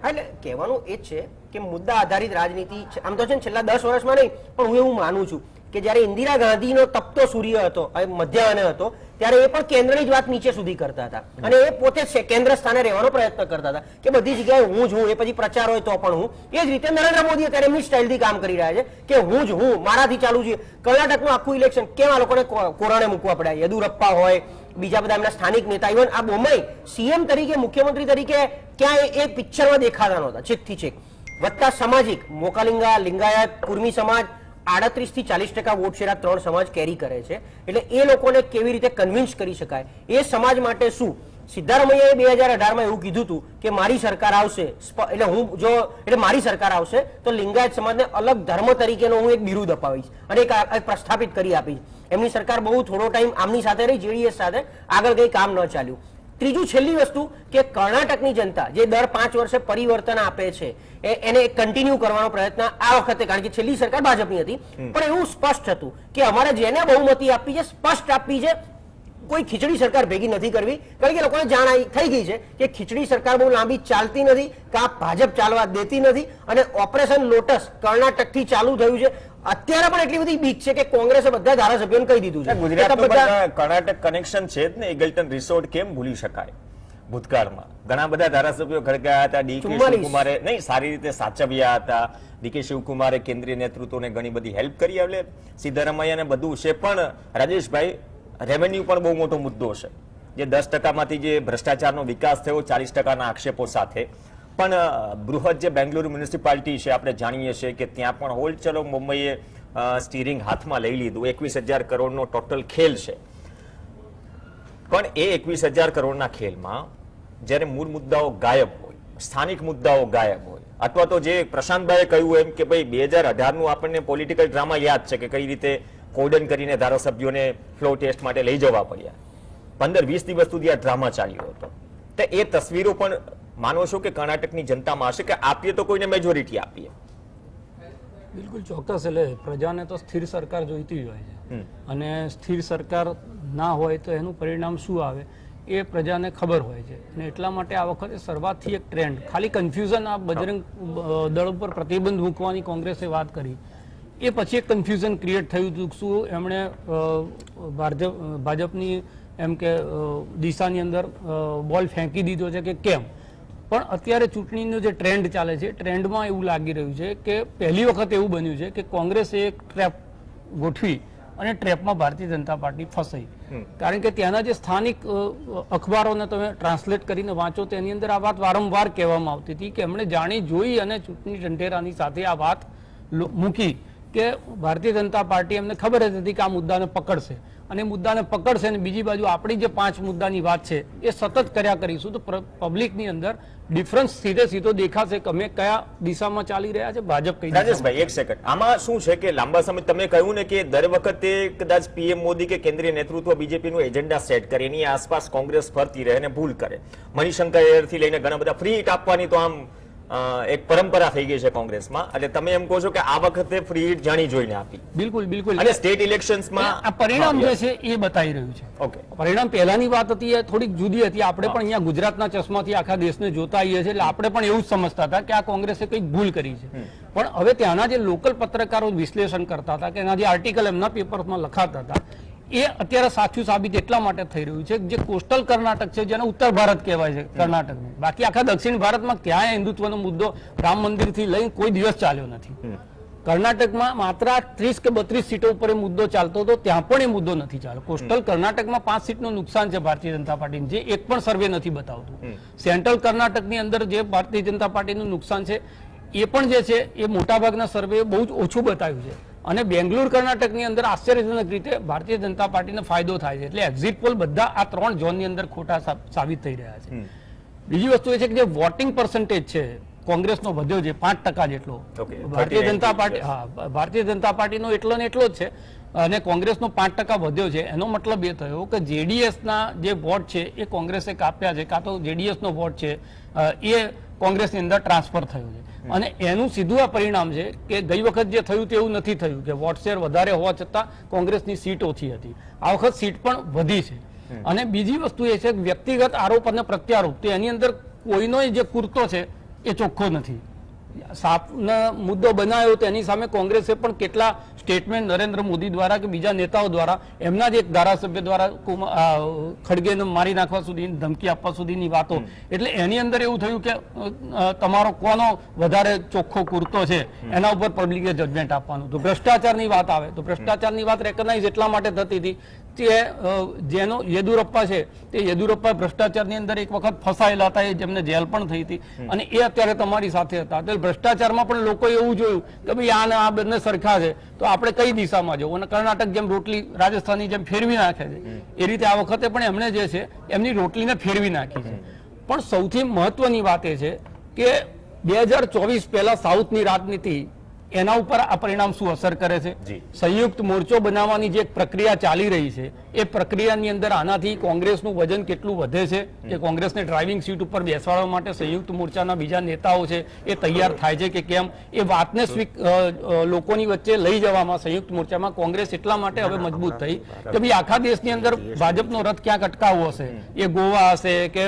એટલે કહેવાનું એ જ છે કે મુદ્દા આધારિત રાજનીતિ આમ તો છે ને છેલ્લા 10 વર્ષમાં નહીં, પણ હું એવું માનું છું કે જયારે ઇન્દિરા ગાંધીનો તપતો સૂર્ય હતો, મધ્યાહને હતો, ત્યારે એ પણ કેન્દ્રની જ વાત નીચે સુધી કરતા હતા અને એ પોતે કેન્દ્ર સ્થાને રહેવાનો પ્રયત્ન કરતા હતા કે બધી જગ્યાએ હું જ હું, એ પછી પ્રચાર હોય તો પણ હું. એ જ રીતે નરેન્દ્ર મોદી અત્યારે એમની સ્ટાઇલથી કામ કરી રહ્યા છે કે હું જ હું, મારાથી ચાલુ છે. કર્ણાટકનું આખું ઇલેક્શન કેમ આ લોકોને કોરાણે મૂકવા પડ્યા? યેદુરપ્પા હોય, બીજા બધા એમના સ્થાનિક નેતા, ઇવન આ બોમ્બઈ સીએમ તરીકે, મુખ્યમંત્રી તરીકે ક્યાંય એ પિક્ચરમાં દેખાતા નહોતા. છેકથી છેક વત્તા સામાજિક મોકાલિંગા, લિંગાયત, કુર્મી સમાજ 38 થી 40% વોટ શેર આ 3 સમાજ કેરી કરે છે. એટલે એ લોકોને કેવી રીતે કન્વિન્સ કરી શકાય, એ સમાજ માટે શું? સિદ્ધારમૈયાએ 2018માં એવું કીધું હતું કે મારી સરકાર આવશે, એટલે મારી સરકાર આવશે તો લિંગાયત સમાજને અલગ ધર્મ તરીકેનો હું એક બિરુદ અપાવીશ અને એક પ્રસ્થાપિત કરી આપીશ. એમની સરકાર બહુ થોડો ટાઈમ આમની સાથે રહી, જેડીએસ સાથે, આગળ કઈ કામ ન ચાલ્યું. ત્રીજું છેલ્લી વસ્તુ કે કર્ણાટકની જનતા જે દર 5 વર્ષે પરિવર્તન આપે છે એને કન્ટિન્યુ કરવાનો પ્રયત્ન આ વખતે, કારણ કે છેલ્લી સરકાર ભાજપની હતી, પણ એવું સ્પષ્ટ હતું કે અમારે જેને બહુમતી આપવી છે, સ્પષ્ટ આપવી છે, કોઈ ખીચડી સરકાર ભેગી નથી કરવી. કારણ કે લોકોને જાણ થઈ ગઈ છે કે ખીચડી સરકાર બહુ લાંબી ચાલતી નથી, કાં ભાજપ ચાલવા દેતી નથી અને ઓપરેશન લોટસ કર્ણાટકથી ચાલુ થયું છે. અત્યારે પણ એટલી બધી બીક છે કે કોંગ્રેસે બધા ધારાસભ્યોને કહી દીધું છે ગુજરાતનું કર્ણાટક કનેક્શન છે જ ને. એગલ્ટન રિસોર્ટ કેમ ભૂલી શકાય? ભૂતકાળમાં ઘણા બધા ધારાસભ્યો ખડકાયા હતા, ડીકે શિવકુમારે નહીં સારી રીતે સાચવ્યા હતા, ડીકે શિવકુમારે કેન્દ્રીય નેતૃત્વને ઘણી બધી હેલ્પ કરી. એટલે સિદ્ધારમૈયાને બધું છે, પણ રાજેશભાઈ રેવન્યુ પણ બહુ મોટો મુદ્દો છે. જે 10%માંથી જે ભ્રષ્ટાચારનો વિકાસ થયો 40%ના આક્ષેપો સાથે, પણ બૃહદ જે બેંગ્લુરુ મ્યુનિસિપાલિટી છે આપણે જાણીએ છીએ કે ત્યાં પણ હોલ ચલો મુંબઈએ સ્ટીરિંગ હાથમાં લઈ લીધું. 21,000 કરોડનો ટોટલ ખેલ છે, પણ એ 21,000 કરોડના ખેલમાં જ્યારે મૂળ મુદ્દાઓ ગાયબ હોય, સ્થાનિક મુદ્દાઓ ગાયબ હોય, અથવા તો જે પ્રશાંતભાઈએ કહ્યું એમ કે ભાઈ 2018નું આપણને પોલિટિકલ ડ્રામા યાદ છે કે કઈ રીતે કોર્ડન કરીને ધારાસભ્યોને ફ્લો ટેસ્ટ માટે લઈ જવા પડ્યા. 15-20 દિવસ સુધી આ ડ્રામા ચાલ્યો હતો. તો એ તસવીરો પણ માનો છો કે કર્ણાટકની જનતામાં હશે કે આપીએ તો કોઈને મેજોરિટી આપીએ? બિલકુલ ચોક્કસ. એટલે પ્રજાને તો સ્થિર સરકાર જોઈતી જ હોય છે અને સ્થિર સરકાર ના હોય તો એનું પરિણામ શું આવે એ પ્રજાને ખબર હોય છે. અને એટલા માટે આ વખતે શરૂઆતથી એક ટ્રેન્ડ, ખાલી કન્ફ્યુઝન, આ બજરંગ દળ ઉપર પ્રતિબંધ મૂકવાની કોંગ્રેસે વાત કરી, એ પછી એક કન્ફ્યુઝન ક્રિએટ થયું હતું. શું એમણે ભાજપની એમ કે દિશાની અંદર બોલ ફેંકી દીધો છે કે કેમ? પણ અત્યારે ચૂંટણીનો જે ટ્રેન્ડ ચાલે છે, ટ્રેન્ડમાં એવું લાગી રહ્યું છે કે પહેલી વખત એવું બન્યું છે કે કોંગ્રેસે એક ટ્રેપ ગોઠવી અને ટ્રેપમાં ભારતીય જનતા પાર્ટી ફસાઈ. કારણ કે ત્યાંના જે સ્થાનિક અખબારોને તમે ટ્રાન્સલેટ કરીને વાંચો તેની અંદર આ વાત વારંવાર કહેવામાં આવતી હતી કે એમણે જાણી જોઈ અને ચૂંટણી ઢંઢેરાની સાથે આ વાત મૂકી કે ભારતીય જનતા પાર્ટી એમને ખબર જ હતી કે આ મુદ્દાને પકડશે અને મુદ્દાને પકડશે. અને બીજી બાજુ આપણી જે 5 મુદ્દાની વાત છે એ સતત કર્યા કરીશું તો પબ્લિકની અંદર ડિફરન્સ સીધો દેખાશે કે અમે કયા દિશામાં ચાલી રહ્યા છે, ભાજપ કઈ. રાજેશભાઈ એક સેકન્ડ, આમાં શું છે કે લાંબા સમય તમે કહ્યું ને કે દર વખતે કદાચ પીએમ મોદી કે કેન્દ્રીય નેતૃત્વ બીજેપીનું એજન્ડા સેટ કરે, એની આસપાસ કોંગ્રેસ ફરતી રહે અને ભૂલ કરે. મણિશંકર એરથી લઈને ઘણા બધા ફ્રી હિટ આપવાની તો આમ એક પરંપરા થઈ ગઈ છે કોંગ્રેસમાં. એટલે તમે એમ કહો છો કે આ વખતે ફ્રી હિટ જાણી જોઈને આપી? બિલકુલ બિલકુલ. અને સ્ટેટ ઇલેક્શન્સમાં આ પરિણામ જે છે એ બતાવી રહ્યું છે. ઓકે, પરિણામ પહેલાની વાત હતી એ થોડીક જુદી હતી. આપણે પણ અહીંયા ગુજરાતના ચશ્માથી આખા દેશને જોતા આવીએ છીએ, એટલે આપણે પણ એવું જ સમજતા હતા કે આ કોંગ્રેસે કંઈક ભૂલ કરી છે. પણ હવે ત્યાંના જે લોકલ પત્રકારો વિશ્લેષણ કરતા હતા કે એના જે આર્ટિકલ એમના પેપરમાં લખાતા હતા એ અત્યારે સાચું સાબિત એટલા માટે થઈ રહ્યું છે જે કોસ્ટલ કર્ણાટક છે, જેને ઉત્તર ભારત કહેવાય છે કર્ણાટકનું, બાકી આખા દક્ષિણ ભારતમાં ક્યાંય હિન્દુત્વનો મુદ્દો રામ મંદિરથી લઈને કોઈ દિવસ ચાલ્યો નથી. કર્ણાટકમાં માત્ર 30 કે 32 સીટો ઉપર એ મુદ્દો ચાલતો હતો, ત્યાં પણ એ મુદ્દો નથી ચાલ્યો. કોસ્ટલ કર્ણાટકમાં 5 સીટનું નુકસાન છે ભારતીય જનતા પાર્ટીને, જે એક પણ સર્વે નથી બતાવતું. સેન્ટ્રલ કર્ણાટકની અંદર જે ભારતીય જનતા પાર્ટીનું નુકસાન છે એ પણ જે છે એ મોટાભાગના સર્વે બહુ જ ઓછું બતાવ્યું છે. અને બેંગ્લોર કર્ણાટકની અંદર આશ્ચર્યજનક રીતે ભારતીય જનતા પાર્ટીને ફાયદો થાય છે. એટલે એક્ઝિટ પોલ બધા આ 3 ઝોનની અંદર ખોટા સાબિત થઈ રહ્યા છે. બીજી વસ્તુ એ છે કે જે વોટિંગ પર્સન્ટેજ છે કોંગ્રેસનો વધ્યો છે 5% જેટલો, ભારતીય જનતા પાર્ટીનો એટલો ને એટલો જ છે. અને કોંગ્રેસનો 5% વધ્યો છે, એનો મતલબ એ થયો કે જેડીએસના જે વોટ છે એ કોંગ્રેસે કાપ્યા છે, કાં તો જેડીએસનો વોટ છે એ કોંગ્રેસની અંદર ટ્રાન્સફર થયો છે. અને એનું સીધું આ પરિણામ છે કે ગઈ વખત જે થયું તે એવું નથી થયું કે વોટ શેર વધારે હોવા છતાં કોંગ્રેસની સીટ ઓછી હતી. આ વખત સીટ પણ વધી છે. અને બીજી વસ્તુ એ છે કે વ્યક્તિગત આરોપ અને પ્રત્યારોપ, તો એની અંદર કોઈનો જે કુર્તો છે એ ચોખ્ખો નથી. સાપનો મુદ્દો બનાવ્યો તો એની સામે કોંગ્રેસે પણ કેટલા સ્ટેટમેન્ટ નરેન્દ્ર મોદી દ્વારા કે બીજા નેતાઓ દ્વારા, એમના જ એક ધારાસભ્ય દ્વારા ખડગેને મારી નાખવા સુધી, ધમકી આપવા સુધીની વાતો. એટલે એની અંદર એવું થયું કે તમારો કોનો વધારે ચોખ્ખો કુર્તો છે એના ઉપર પબ્લિકે જજમેન્ટ આપવાનું. તો ભ્રષ્ટાચારની વાત આવે તો ભ્રષ્ટાચારની વાત રેકગ્નાઇઝ એટલા માટે થતી હતી કે જેનો યેદુરપ્પા છે તે યેદુરપ્પા ભ્રષ્ટાચારની અંદર એક વખત ફસાયેલા હતા, જેમને જેલ પણ થઈ હતી, અને એ અત્યારે તમારી સાથે હતા. એટલે ભ્રષ્ટાચારમાં પણ લોકોએ એવું જોયું કે ભાઈ આ બંને સરખા છે તો આપણે કઈ દિશામાં જવું. અને કર્ણાટક જેમ રોટલી રાજસ્થાનની જેમ ફેરવી નાખે છે એ રીતે આ વખતે પણ એમણે જે છે એમની રોટલીને ફેરવી નાખી છે. પણ સૌથી મહત્વની વાત એ છે કે 2024 પહેલા સાઉથની રાજનીતિ, એના ઉપર આ પરિણામ શું અસર કરે છે. સંયુક્ત મોરચો બનાવવાની જે પ્રક્રિયા ચાલી રહી છે એ પ્રક્રિયાની અંદર આનાથી કોંગ્રેસનું વજન કેટલું વધે છે કે કોંગ્રેસને ડ્રાઇવિંગ સીટ ઉપર બેસાડવા માટે સંયુક્ત મોરચાના બીજા નેતાઓ છે એ તૈયાર થાય છે કે કેમ, એ વાતને લોકોની વચ્ચે લઈ જવામાં સંયુક્ત મોરચામાં કોંગ્રેસ એટલા માટે હવે મજબૂત થઈ કે ભાઈ આખા દેશની અંદર ભાજપનો રથ ક્યાંક અટકાવવો હશે, એ ગોવા હશે કે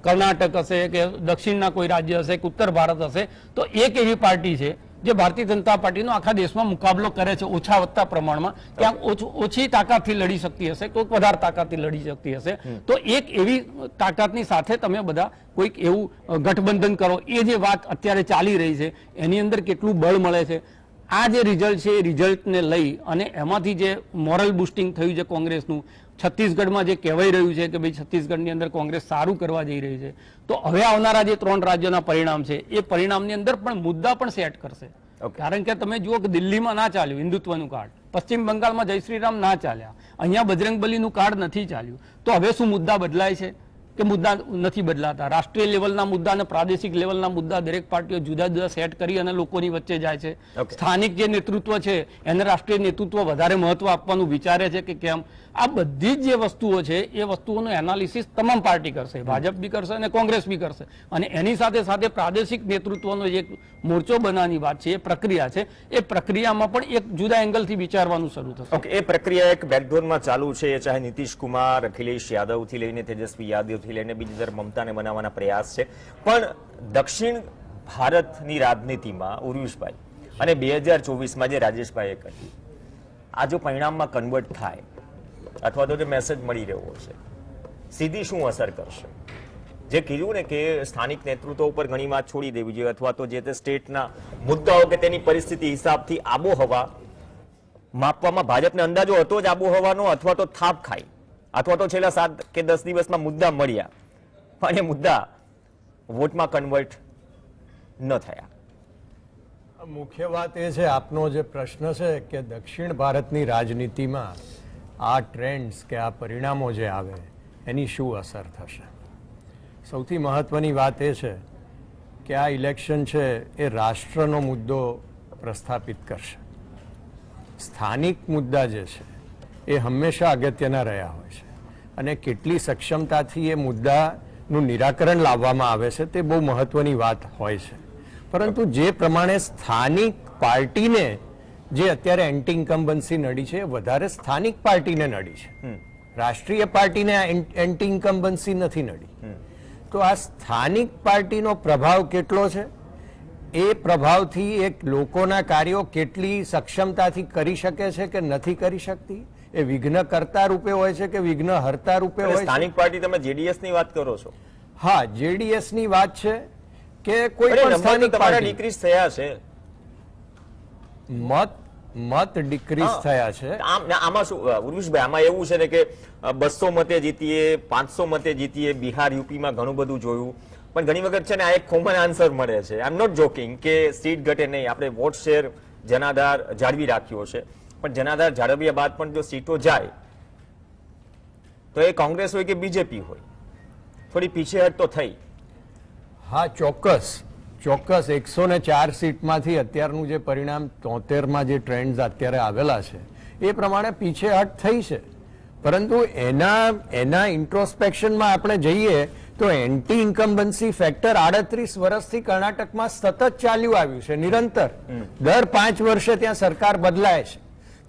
કર્ણાટક હશે કે દક્ષિણના કોઈ રાજ્ય હશે કે ઉત્તર ભારત હશે, તો એક એવી પાર્ટી છે જે ભારતીય જનતા પાર્ટીનો આખા દેશમાં મુકાબલો કરે છે ઓછા વધતા પ્રમાણમાં, ક્યાંક ઓછી તાકાતથી લડી શકતી હશે, કોઈક વધારે તાકાતથી લડી શકતી હશે. તો એક એવી તાકાતની સાથે તમે બધા કોઈક એવું ગઠબંધન કરો, એ જે વાત અત્યારે ચાલી રહી છે એની અંદર કેટલું બળ મળે છે. આ જે રિઝલ્ટ છે એ રિઝલ્ટને લઈ અને એમાંથી જે મોરલ બુસ્ટિંગ થયું છે કોંગ્રેસનું, છત્તીસગઢમાં જે કહેવાઈ રહ્યું છે કે ભાઈ છત્તીસગઢની અંદર કોંગ્રેસ સારું કરવા જઈ રહી છે, તો હવે આવનારા જે 3 રાજ્યોના પરિણામ છે એ પરિણામની અંદર પણ મુદ્દા પણ સેટ કરશે. કારણ કે તમે જુઓ કે દિલ્હીમાં ના ચાલ્યું હિન્દુત્વનું કાર્ડ, પશ્ચિમ બંગાળમાં જય શ્રીરામ ના ચાલ્યા, અહીંયા બજરંગબલીનું કાર્ડ નથી ચાલ્યું, તો હવે શું મુદ્દા બદલાય છે કે મુદ્દા નથી બદલાતા. રાષ્ટ્રીય લેવલના મુદ્દા અને પ્રાદેશિક લેવલના મુદ્દા દરેક પાર્ટીઓ જુદા જુદા સેટ કરી અને લોકોની વચ્ચે જાય છે. સ્થાનિક જે નેતૃત્વ છે એને રાષ્ટ્રીય નેતૃત્વ વધારે મહત્વ આપવાનું વિચારે છે કે કેમ. આ બધી જ જે વસ્તુઓ છે એ વસ્તુઓનું એનાલિસિસ તમામ પાર્ટી કરશે, ભાજપ બી કરશે અને કોંગ્રેસ બી કરશે. અને એની સાથે સાથે પ્રાદેશિક નેતૃત્વનો જે મોરચો બનાવવાની વાત છે એ પ્રક્રિયા છે, એ પ્રક્રિયામાં પણ એક જુદા એંગલથી વિચારવાનું શરૂ થશે. ઓકે, એ પ્રક્રિયા એક બેકડોરમાં ચાલુ છે, ચાહે નીતિશ કુમાર, અખિલેશ યાદવથી લઈને તેજસ્વી યાદવથી લઈને બીજી તરફ મમતાને બનાવવાના પ્રયાસ છે. પણ દક્ષિણ ભારતની રાજનીતિમાં ઉર્વિશભાઈ અને 2024માં જે રાજેશભાઈએ કહ્યું, આ જો પરિણામમાં કન્વર્ટ થાય અથવા તો જે મેસેજ મળી રહ્યો છે, સીધી શું અસર કરશે? જે કીધું ને કે સ્થાનિક નેતૃત્વ ઉપર ઘણી વાત છોડી દેવી જોઈએ, અથવા તો જે તે સ્ટેટના મુદ્દાઓ કે તેની પરિસ્થિતિ હિસાબથી આબોહવા માપવામાં ભાજપને અંદાજો હતો જ આબોહવાનો, અથવા તો થાપ ખાઈ, અથવા તો છેલ્લા 7 કે 10 દિવસમાં મુદ્દા મળ્યા પણ એ મુદ્દા વોટમાં કન્વર્ટ ન થયા. મુખ્ય વાત એ છે, આપનો જે પ્રશ્ન છે કે દક્ષિણ ભારતની રાજનીતિમાં આ ટ્રેન્ડ્સ કે આ પરિણામો જે આવે એની શું અસર થશે. સૌથી મહત્વની વાત એ છે કે આ ઇલેક્શન છે એ રાષ્ટ્રનો મુદ્દો પ્રસ્થાપિત કરશે. સ્થાનિક મુદ્દા જે છે એ હંમેશા અગત્યના રહ્યા હોય છે અને કેટલી સક્ષમતાથી એ મુદ્દાનું નિરાકરણ લાવવામાં આવે છે તે બહુ મહત્વની વાત હોય છે. પરંતુ જે પ્રમાણે સ્થાનિક પાર્ટીને જે અત્યારે એન્ટી ઇન્કમ્બન્સી નડી છે એ વધારે સ્થાનિક પાર્ટીને નડી છે, રાષ્ટ્રીય પાર્ટીને એન્ટી ઇન્કમ્બન્સી નથી નડી. તો આ સ્થાનિક પાર્ટીનો પ્રભાવ કેટલો છે, એ પ્રભાવથી એક લોકોના કાર્યો કેટલી સક્ષમતાથી કરી શકે છે કે નથી કરી શકતી, એ વિઘ્ન કરતા રૂપે હોય છે કે વિઘ્ન હરતા રૂપે હોય છે. સ્થાનિક પાર્ટી, તમે જેડીએસ ની વાત કરો છો? હા, જેડીએસ ની વાત છે કે કોઈ પણ સ્થાનિક પાર્ટી ડિક્રીઝ થયા છે, મત ડિક્રીઝ થયા છે. આમાં શું ઉર્વિશભાઈ, આમાં એવું છે ને કે 200 મતે જીતીએ, 500 મતે જીતીએ, બિહાર યુપીમાં ઘણું બધું જોયું, પણ ઘણી વખત છે ને આ એક કોમન આન્સર મળે છે. આઈ એમ નોટ જોકિંગ કે સીટ ઘટે નહીં, આપણે વોટ શેર જનાધાર જાળવી રાખ્યો છે, પણ જનાધાર જાળવ્યા બાદ પણ જો સીટો જાય તો એ કોંગ્રેસ હોય કે બીજેપી હોય, થોડી પીછેહટ તો થઈ. હા, ચોક્કસ 104 સીટમાંથી અત્યારનું જે પરિણામ 73માં જે ટ્રેન્ડ્સ અત્યારે આવેલા છે એ પ્રમાણે પીછેહટ થઈ છે, પરંતુ એના ઇન્ટ્રોસ્પેક્શનમાં આપણે જઈએ તો એન્ટી ઇન્કમ્બન્સી ફેક્ટર 38 વર્ષથી કર્ણાટકમાં સતત ચાલ્યું આવ્યું છે, નિરંતર. દર 5 વર્ષે ત્યાં સરકાર બદલાય છે.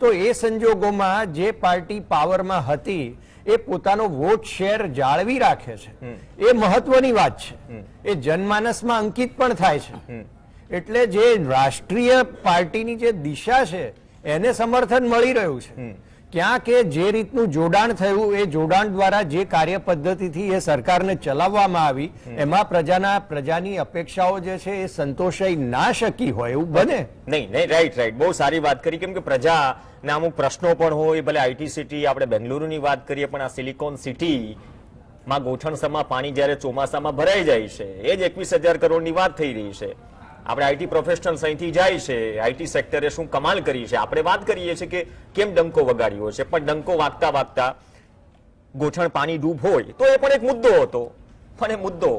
તો એ સંજોગોમાં જે પાર્ટી પાવરમાં હતી એ પોતાનો વોટ શેર જાળવી રાખે છે, એ મહત્વની વાત છે. એ જનમાનસમાં અંકિત પણ થાય છે. એટલે જે રાષ્ટ્રીય પાર્ટીની જે દિશા છે એને સમર્થન મળી રહ્યું છે. ક્યાંક એ જે રીતનું જોડાણ થયું, એ જોડાણ દ્વારા જે કાર્ય પદ્ધતિથી એ સરકારને ચલાવવામાં આવી, એમાં પ્રજાની અપેક્ષાઓ જે છે એ સંતોષાઈ ના શકી હોય એવું બને નહીં. રાઈટ, બહુ સારી વાત કરી. કેમ કે પ્રજાના અમુક પ્રશ્નો પણ હોય. ભલે આઈટી સિટી, આપણે બેંગલુરુની વાત કરીએ, પણ આ સિલિકોન સિટી માં ગોઠણસમાં પાણી જ્યારે ચોમાસામાં ભરાઈ જાય છે, એ જ 21,000 કરોડની વાત થઈ રહી છે. આપણે આઈટી પ્રોફેશનલ્સ અહીંથી જાય છે, આઈટી સેક્ટરે શું કમાલ કરી છે. આપણે વાત કરીએ છીએ કે કેમ ડંકો વગાડ્યો છે, પણ ડંકો વાગતા વાગતા ગોઠણ પાણી ડૂબ હોય તો એ પણ એક મુદ્દો હતો. પણ એ મુદ્દો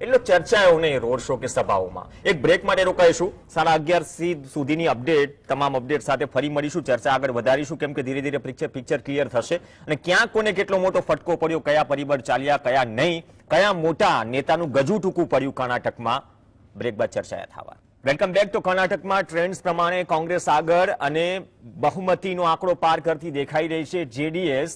એટલો ચર્ચાયો નહીં રોડ શો કે સભાઓમાં. એક બ્રેક માટે રોકાઈશું. 11:30 સુધીની અપડેટ, તમામ અપડેટ સાથે ફરી મળીશું, ચર્ચા આગળ વધારીશું. કેમ કે ધીરે ધીરે પિક્ચર ક્લિયર થશે અને ક્યાં કોને કેટલો મોટો ફટકો પડ્યો, કયા પરિબળ ચાલ્યા, કયા નહીં, કયા મોટા નેતાનું ગજુ ટૂંકું પડ્યું કર્ણાટકમાં. બ્રેક બાદ ચર્ચા થવા. Welcome back. તો કર્ણાટકમાં ટ્રેન્ડ્સ પ્રમાણે કોંગ્રેસ આગળ અને બહુમતીનો આંકડો પાર કરતી દેખાઈ રહી છે. જેડીએસ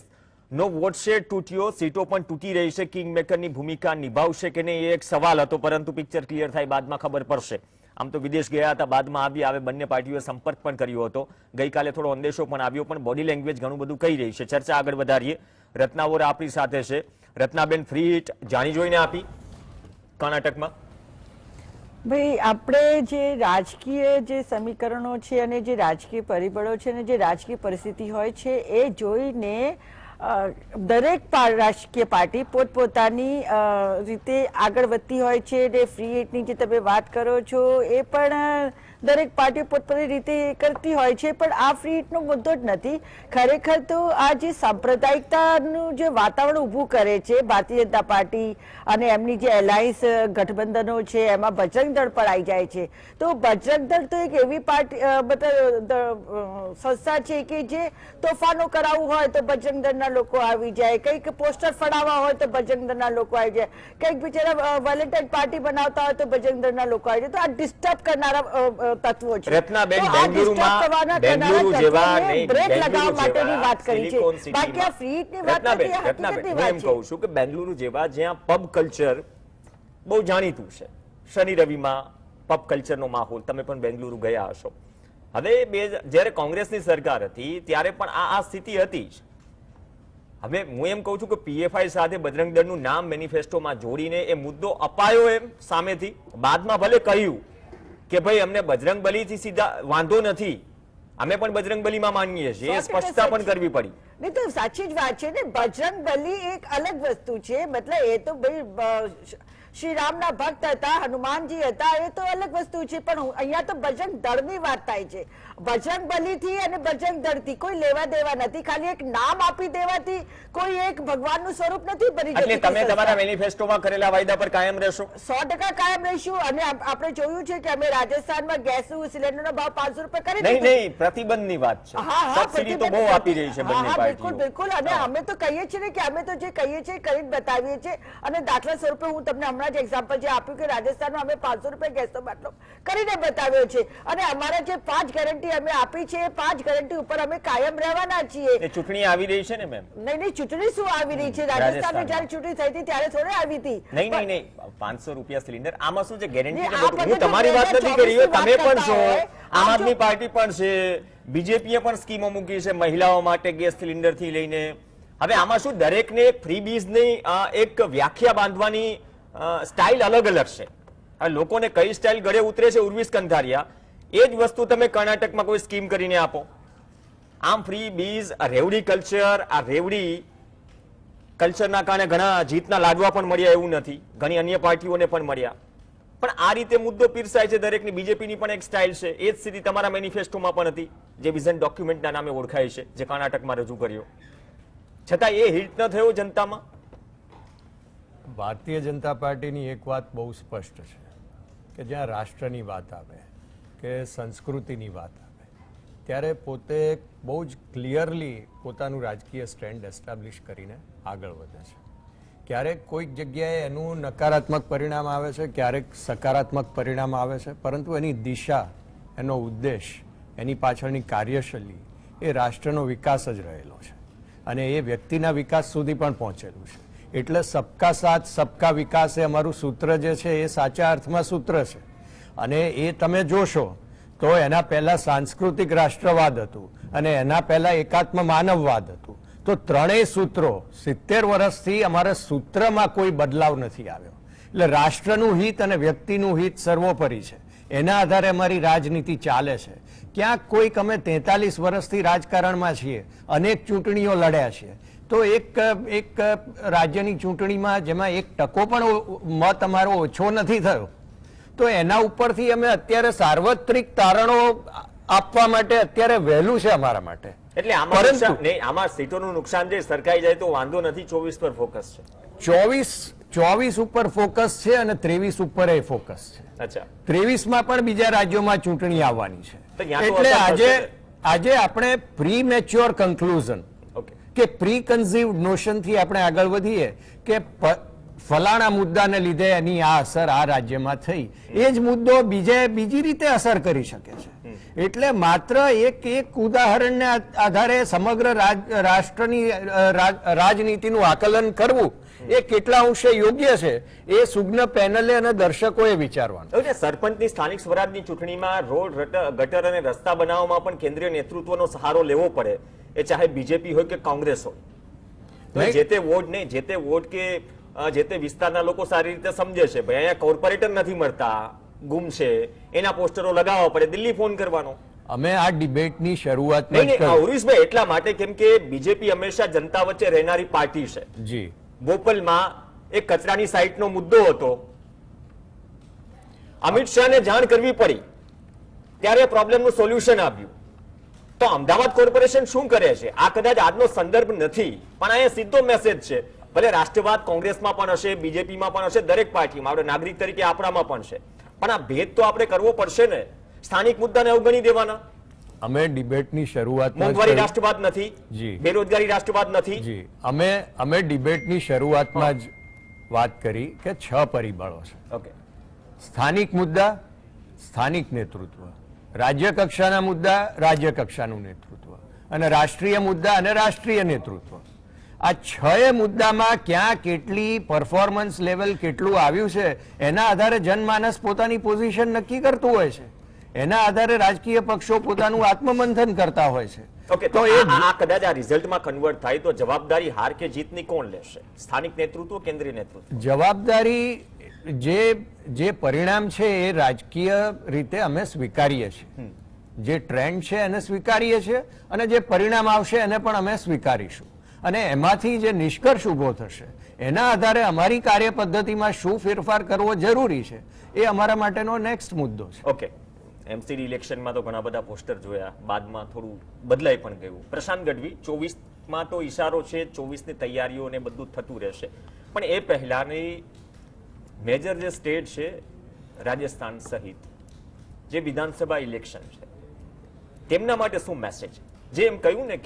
નો વોટ શેર તૂટ્યો, સીટો પણ તૂટી રહી છે. કિંગ મેકરની ભૂમિકા નિભાવશે કે નહીં એ એક સવાલ હતો, પરંતુ પિક્ચર ક્લિયર થાય બાદમાં ખબર પડશે. આમ તો વિદેશ ગયા હતા, બાદમાં આવ્યા. હવે બંને પાર્ટીઓએ સંપર્ક પણ કર્યો હતો. ગઈકાલે થોડો અંદેશો પણ આવ્યો, પણ બોડી લેંગ્વેજ ઘણું બધું કહી રહી છે. ચર્ચા આગળ વધારીએ. રત્ના વોરા આપણી સાથે છે. રત્નાબેન, ફ્રી હિટ જાણી જોઈને આપી કર્ણાટકમાં. ભાઈ, આપણે જે રાજકીય જે સમીકરણો છે અને જે રાજકીય પરિબળો છે અને જે રાજકીય પરિસ્થિતિ હોય છે એ જોઈને દરેક રાજકીય પાર્ટી પોતપોતાની રીતે આગળ વધતી હોય છે. અને ફ્રી હિટની જે તમે વાત કરો છો એ પણ દરેક પાર્ટી પોતપોતાની રીતે કરતી હોય છે. પણ આ ફ્રી હિટનો મુદ્દો જ નથી. ખરેખર તો આ જે સાંપ્રદાયિકતાનું જે વાતાવરણ ઊભું કરે છે ભારતીય જનતા પાર્ટી અને એમની જે એલાયન્સ ગઠબંધનો છે, એમાં બજરંગ દળ પણ આવી જાય છે. તો બજરંગ દળ તો એક એવી પાર્ટી સંસ્થા છે કે જે તોફાનો કરાવવું હોય તો બજરંગ દળના લોકો આવી જાય, કંઈક પોસ્ટર ફડાવવા હોય તો બજરંગ દળના લોકો આવી જાય, કંઈક બિચારા વેલેન્ટાઇન પાર્ટી બનાવતા હોય તો બજરંગ દળના લોકો આવી જાય. તો આ ડિસ્ટર્બ કરનારા તત્વો છે. રત્નાબેન, બેંગલુરુ જેવા બ્રેક લગાવવા માટેની વાત કરી છે. બાકી આ ફ્રી હિટની વાત નથી, આ હકીકતની વાત છે. કહું છું કે બેંગલુરુ જેવા જ્યાં પબ કલ્ચર બહુ જાણીતું છે, શનિ રવિમાં પબ કલ્ચરનો માહોલ, તમે પણ બેંગલુરુ ગયા હશો. હવે જ્યારે કોંગ્રેસની સરકાર હતી ત્યારે પણ આ સ્થિતિ હતી જ. હવે હું એમ કહું છું કે પીએફઆઈ સાથે બજરંગ દળનું નામ મેનિફેસ્ટોમાં જોડીને એ મુદ્દો અપાયો એમ સામેથી. બાદમાં ભલે કહ્યું કે ભાઈ અમને બજરંગબલીથી સીધા વાંધો નથી, અમે પણ બજરંગબલીમાં માનીએ છીએ, એ સ્પષ્ટતા પણ કરવી પડી. નહીં તો સાચી જ વાત છે ને. બજરંગબલી એક અલગ વસ્તુ છે. મતલબ એ તો ભાઈ શ્રી રામના ભક્ત હતા, હનુમાનજી હતા, એ તો અલગ વસ્તુ છે. પણ અહીંયા તો બજરંગ દળની વાત થાય છે. બજરંગબલીથી અને બજરંગ દળથી કોઈ લેવા દેવા નથી. ખાલી એક નામ આપી દેવાથી કોઈ એક ભગવાનનું સ્વરૂપ નથી બની જતું. એટલે તમે તમારા મેનિફેસ્ટોમાં કરેલા વાયદા પર કાયમ રહેશો? 100% કાયમ રહીશું. અને આપણે જોયું છે કે અમે રાજસ્થાનમાં ગેસનું સિલિન્ડરનો ભાવ 500 રૂપિયા કરી દીધો. નહીં, પ્રતિબંધની વાત છે. સબસિડી તો બહુ આપી રહી છે બંને પાર્ટીઓ. બિલકુલ. અને અમે તો કહીએ છીએ ને કે અમે તો જે કહીએ છીએ કરીને બતાવીએ છીએ. અને દાખલા સ્વરૂપે હું તમને હમણાં જ એક્ઝામ્પલ જે આપ્યું કે રાજસ્થાનમાં અમે 500 રૂપિયા ગેસનો બાટલો કરીને બતાવ્યો છે. અને અમારા જે 5 ગેરંટી અમે આપી છે, 5 ગેરંટી ઉપર અમે કાયમ રહેવાના છીએ. ચૂંટણી આવી રહી છે ને મેમ? નહીં, ચૂંટણી શું આવી રહી છે? રાજસ્થાનમાં જયારે ચૂંટણી થઈ હતી ત્યારે થોડી આવી હતી. નહીં, 500 રૂપિયા સિલિન્ડર. આમાં શું છે ગેરંટી? હું તમારી વાત નથી કરી, તમે પણ છો, આમ આદમી પાર્ટી પણ છે, બીજેપીએ પણ સ્કીમો મૂકી છે મહિલાઓ માટે ગેસ સિલિન્ડર થી લઈને. હવે આમાં શું દરેકને ફ્રીબીઝની એક વ્યાખ્યા બાંધવાની સ્ટાઇલ અલગ અલગ છે. હવે લોકોને કઈ સ્ટાઇલ ગળે ઉતરે છે, ઉર્વિસ કંધારિયા, એ જ વસ્તુ તમે કર્ણાટકમાં કોઈ સ્કીમ કરીને આપો. આમ ફ્રી બીઝ, આ રેવડી કલ્ચર, આ રેવડી કલ્ચરના કારણે ઘણા જીતના લાડવા પણ મળ્યા એવું નથી, ઘણી અન્ય પાર્ટીઓને પણ મળ્યા. પણ આ રીતે મુદ્દો પીરસાય છે દરેકની. બીજેપીની પણ એક સ્ટાઇલ છે. એ જ સ્થિતિ તમારા મેનિફેસ્ટોમાં પણ હતી, જે વિઝન ડોક્યુમેન્ટના નામે ઓળખાય છે, જે કર્ણાટકમાં રજૂ કર્યો. છતાં એ હિટ ન થયો જનતામાં. ભારતીય જનતા પાર્ટીની એક વાત બહુ સ્પષ્ટ છે કે જ્યાં રાષ્ટ્રની વાત આવે કે સંસ્કૃતિની વાત આવે ત્યારે પોતે બહુ જ ક્લિયરલી પોતાનું રાજકીય સ્ટેન્ડ એસ્ટાબ્લિશ કરીને આગળ વધે છે. ક્યારેક કોઈક જગ્યાએ એનું નકારાત્મક પરિણામ આવે છે, ક્યારેક સકારાત્મક પરિણામ આવે છે, પરંતુ એની દિશા, એનો ઉદ્દેશ, એની પાછળની કાર્યશૈલી એ રાષ્ટ્રનો વિકાસ જ રહેલો છે અને એ વ્યક્તિના વિકાસ સુધી પણ પહોંચેલું છે. એટલે સબકા સાથ સબકા વિકાસ એ અમારું સૂત્ર જે છે એ સાચા અર્થમાં સૂત્ર છે અને એ તમે જોશો તો એના પહેલા સાંસ્કૃતિક રાષ્ટ્રવાદ હતું અને એના પહેલા એકાત્મ માનવવાદ હતું. તો ત્રણેય સૂત્રો 70 વર્ષથી અમારા સૂત્રમાં કોઈ બદલાવ નથી આવ્યો. એટલે રાષ્ટ્રનું હિત અને વ્યક્તિનું હિત સર્વોપરી છે. એના આધારે અમારી રાજનીતિ ચાલે છે. ક્યાંક કોઈક અમે 43 વર્ષથી રાજકારણમાં છીએ, અનેક ચૂંટણીઓ લડ્યા છીએ, તો એક રાજ્યની ચૂંટણીમાં જેમાં 1% પણ મત અમારો ઓછો નથી થયો, તો એના ઉપરથી અમે અત્યારે સાર્વત્રિક તારણો આપવા માટે અત્યારે વહેલું છે અમારા માટે. એટલે આમાં સીટોનું નુકસાન જે સરકાઈ જાય તો વાંધો નથી, 24 પર ફોકસ છે. 24 ઉપર ફોકસ છે અને 23 ઉપર એ ફોકસ છે. અચ્છા, 23 માં પણ બીજા રાજ્યોમાં ચૂંટણી આવવાની છે. તો ત્યાં તો એટલે અસર થશે. આજે આપણે પ્રી મેચ્યોર કન્ક્લુઝન ઓકે, કે પ્રી કન્સીવ્ડ નોશન થી આપણે આગળ વધીએ કે ફલાણા મુદ્દાને લીધે એની આ અસર આ રાજ્યમાં થઈ, એ જ મુદ્દો બીજી રીતે અસર કરી શકે છે. એટલે માત્ર એક ઉદાહરણને આધારે સમગ્ર રાષ્ટ્રની રાજનીતિનું આકલન કરવું એ કેટલા અંશે યોગ્ય છે એ સુજ્ઞ પેનલે અને દર્શકોએ વિચારવાનું. સરપંચની સ્થાનિક સ્વરાજની ચૂંટણીમાં રોડ, ગટર અને રસ્તા બનાવવામાં પણ કેન્દ્રીય નેતૃત્વનો સહારો લેવો પડે, એ ચાહે બીજેપી હોય કે કોંગ્રેસ હોય. જે તે વોટ કે જે તે વિસ્તારના લોકો સારી રીતે સમજે છે, ભાઈ અહીંયા કોર્પોરેટર નથી મળતા, ગુમ છે, એના પોસ્ટરો લગાવવા પડે, દિલ્હી ફોન કરવાનો. અમે આ ડિબેટની શરૂઆત ઉરીશભાઈ એટલા માટે કેમ કે બીજેપી હંમેશા જનતા વચ્ચે રહેનારી પાર્ટી છે. જી, બોપલમાં એક કચરાની સાઇટનો મુદ્દો હતો, અમિત શાહને જાણ કરવી પડી, ત્યારે પ્રોબ્લેમનું સોલ્યુશન આવ્યું. તો અમદાવાદ કોર્પોરેશન શું કરે છે? આ કદાચ આજનો સંદર્ભ નથી, પણ અહીંયા સીધો મેસેજ છે. ભલે રાષ્ટ્રવાદ કોંગ્રેસમાં પણ હશે, બીજેપીમાં પણ હશે, દરેક પાર્ટીમાં, આપણે નાગરિક તરીકે આપણામાં પણ છે, પણ આ ભેદ તો આપણે કરવો પડશે ને. સ્થાનિક મુદ્દાને અવગણી દેવાના. અમે ડિબેટની શરૂઆત મોંઘવારી રાષ્ટ્રવાદ નથી, જી, બેરોજગારી રાષ્ટ્રવાદ નથી. જી, અમે ડિબેટની શરૂઆતમાં જ વાત કરી કે 6 પરિબળો છે. ઓકે, સ્થાનિક મુદ્દા, સ્થાનિક નેતૃત્વ, રાજ્ય કક્ષાના મુદ્દા, રાજ્ય કક્ષાનું નેતૃત્વ, અને રાષ્ટ્રીય મુદ્દા અને રાષ્ટ્રીય નેતૃત્વ. આ 6 મુદ્દામાં ક્યાં કેટલી પરફોર્મન્સ લેવલ કેટલું આવ્યું છે એના આધારે જનમાનસ પોતાની પોઝિશન નક્કી કરતું હોય છે. એના આધારે રાજકીય પક્ષો પોતાનું આત્મમંથન કરતા હોય છે. ઓકે, તો આ કદાચ આ રિઝલ્ટમાં કન્વર્ટ થાય તો જવાબદારી હાર કે જીતની કોણ લેશે? સ્થાનિક નેતૃત્વ, કેન્દ્રીય નેતૃત્વ? જવાબદારી જે પરિણામ છે એ રાજકીય રીતે અમે સ્વીકારીએ છીએ. જે ટ્રેન્ડ છે એને સ્વીકારીએ છીએ અને જે પરિણામ આવશે એને પણ અમે સ્વીકારીશું. અને એમાંથી જે નિષ્કર્ષ ઉભો થશે એના આધારે અમારી કાર્ય પદ્ધતિમાં શું ફેરફાર કરવો જરૂરી છે એ અમારા માટેનો નેક્સ્ટ મુદ્દો છે. ઓકે, એમસીડી ઇલેક્શનમાં તો ઘણા બધા પોસ્ટર જોયા, બાદમાં થોડું બદલાઈ પણ ગયું. પ્રશાંત ગઢવી, 24માં તો ઈશારો છે, 24ની તૈયારીઓ ને બધું થતું રહેશે, પણ એ પહેલાની મેજર જે સ્ટેટ છે રાજસ્થાન સહિત જે વિધાનસભા ઇલેક્શન છે તેમના માટે શું મેસેજ? જે એમ કહ્યું ને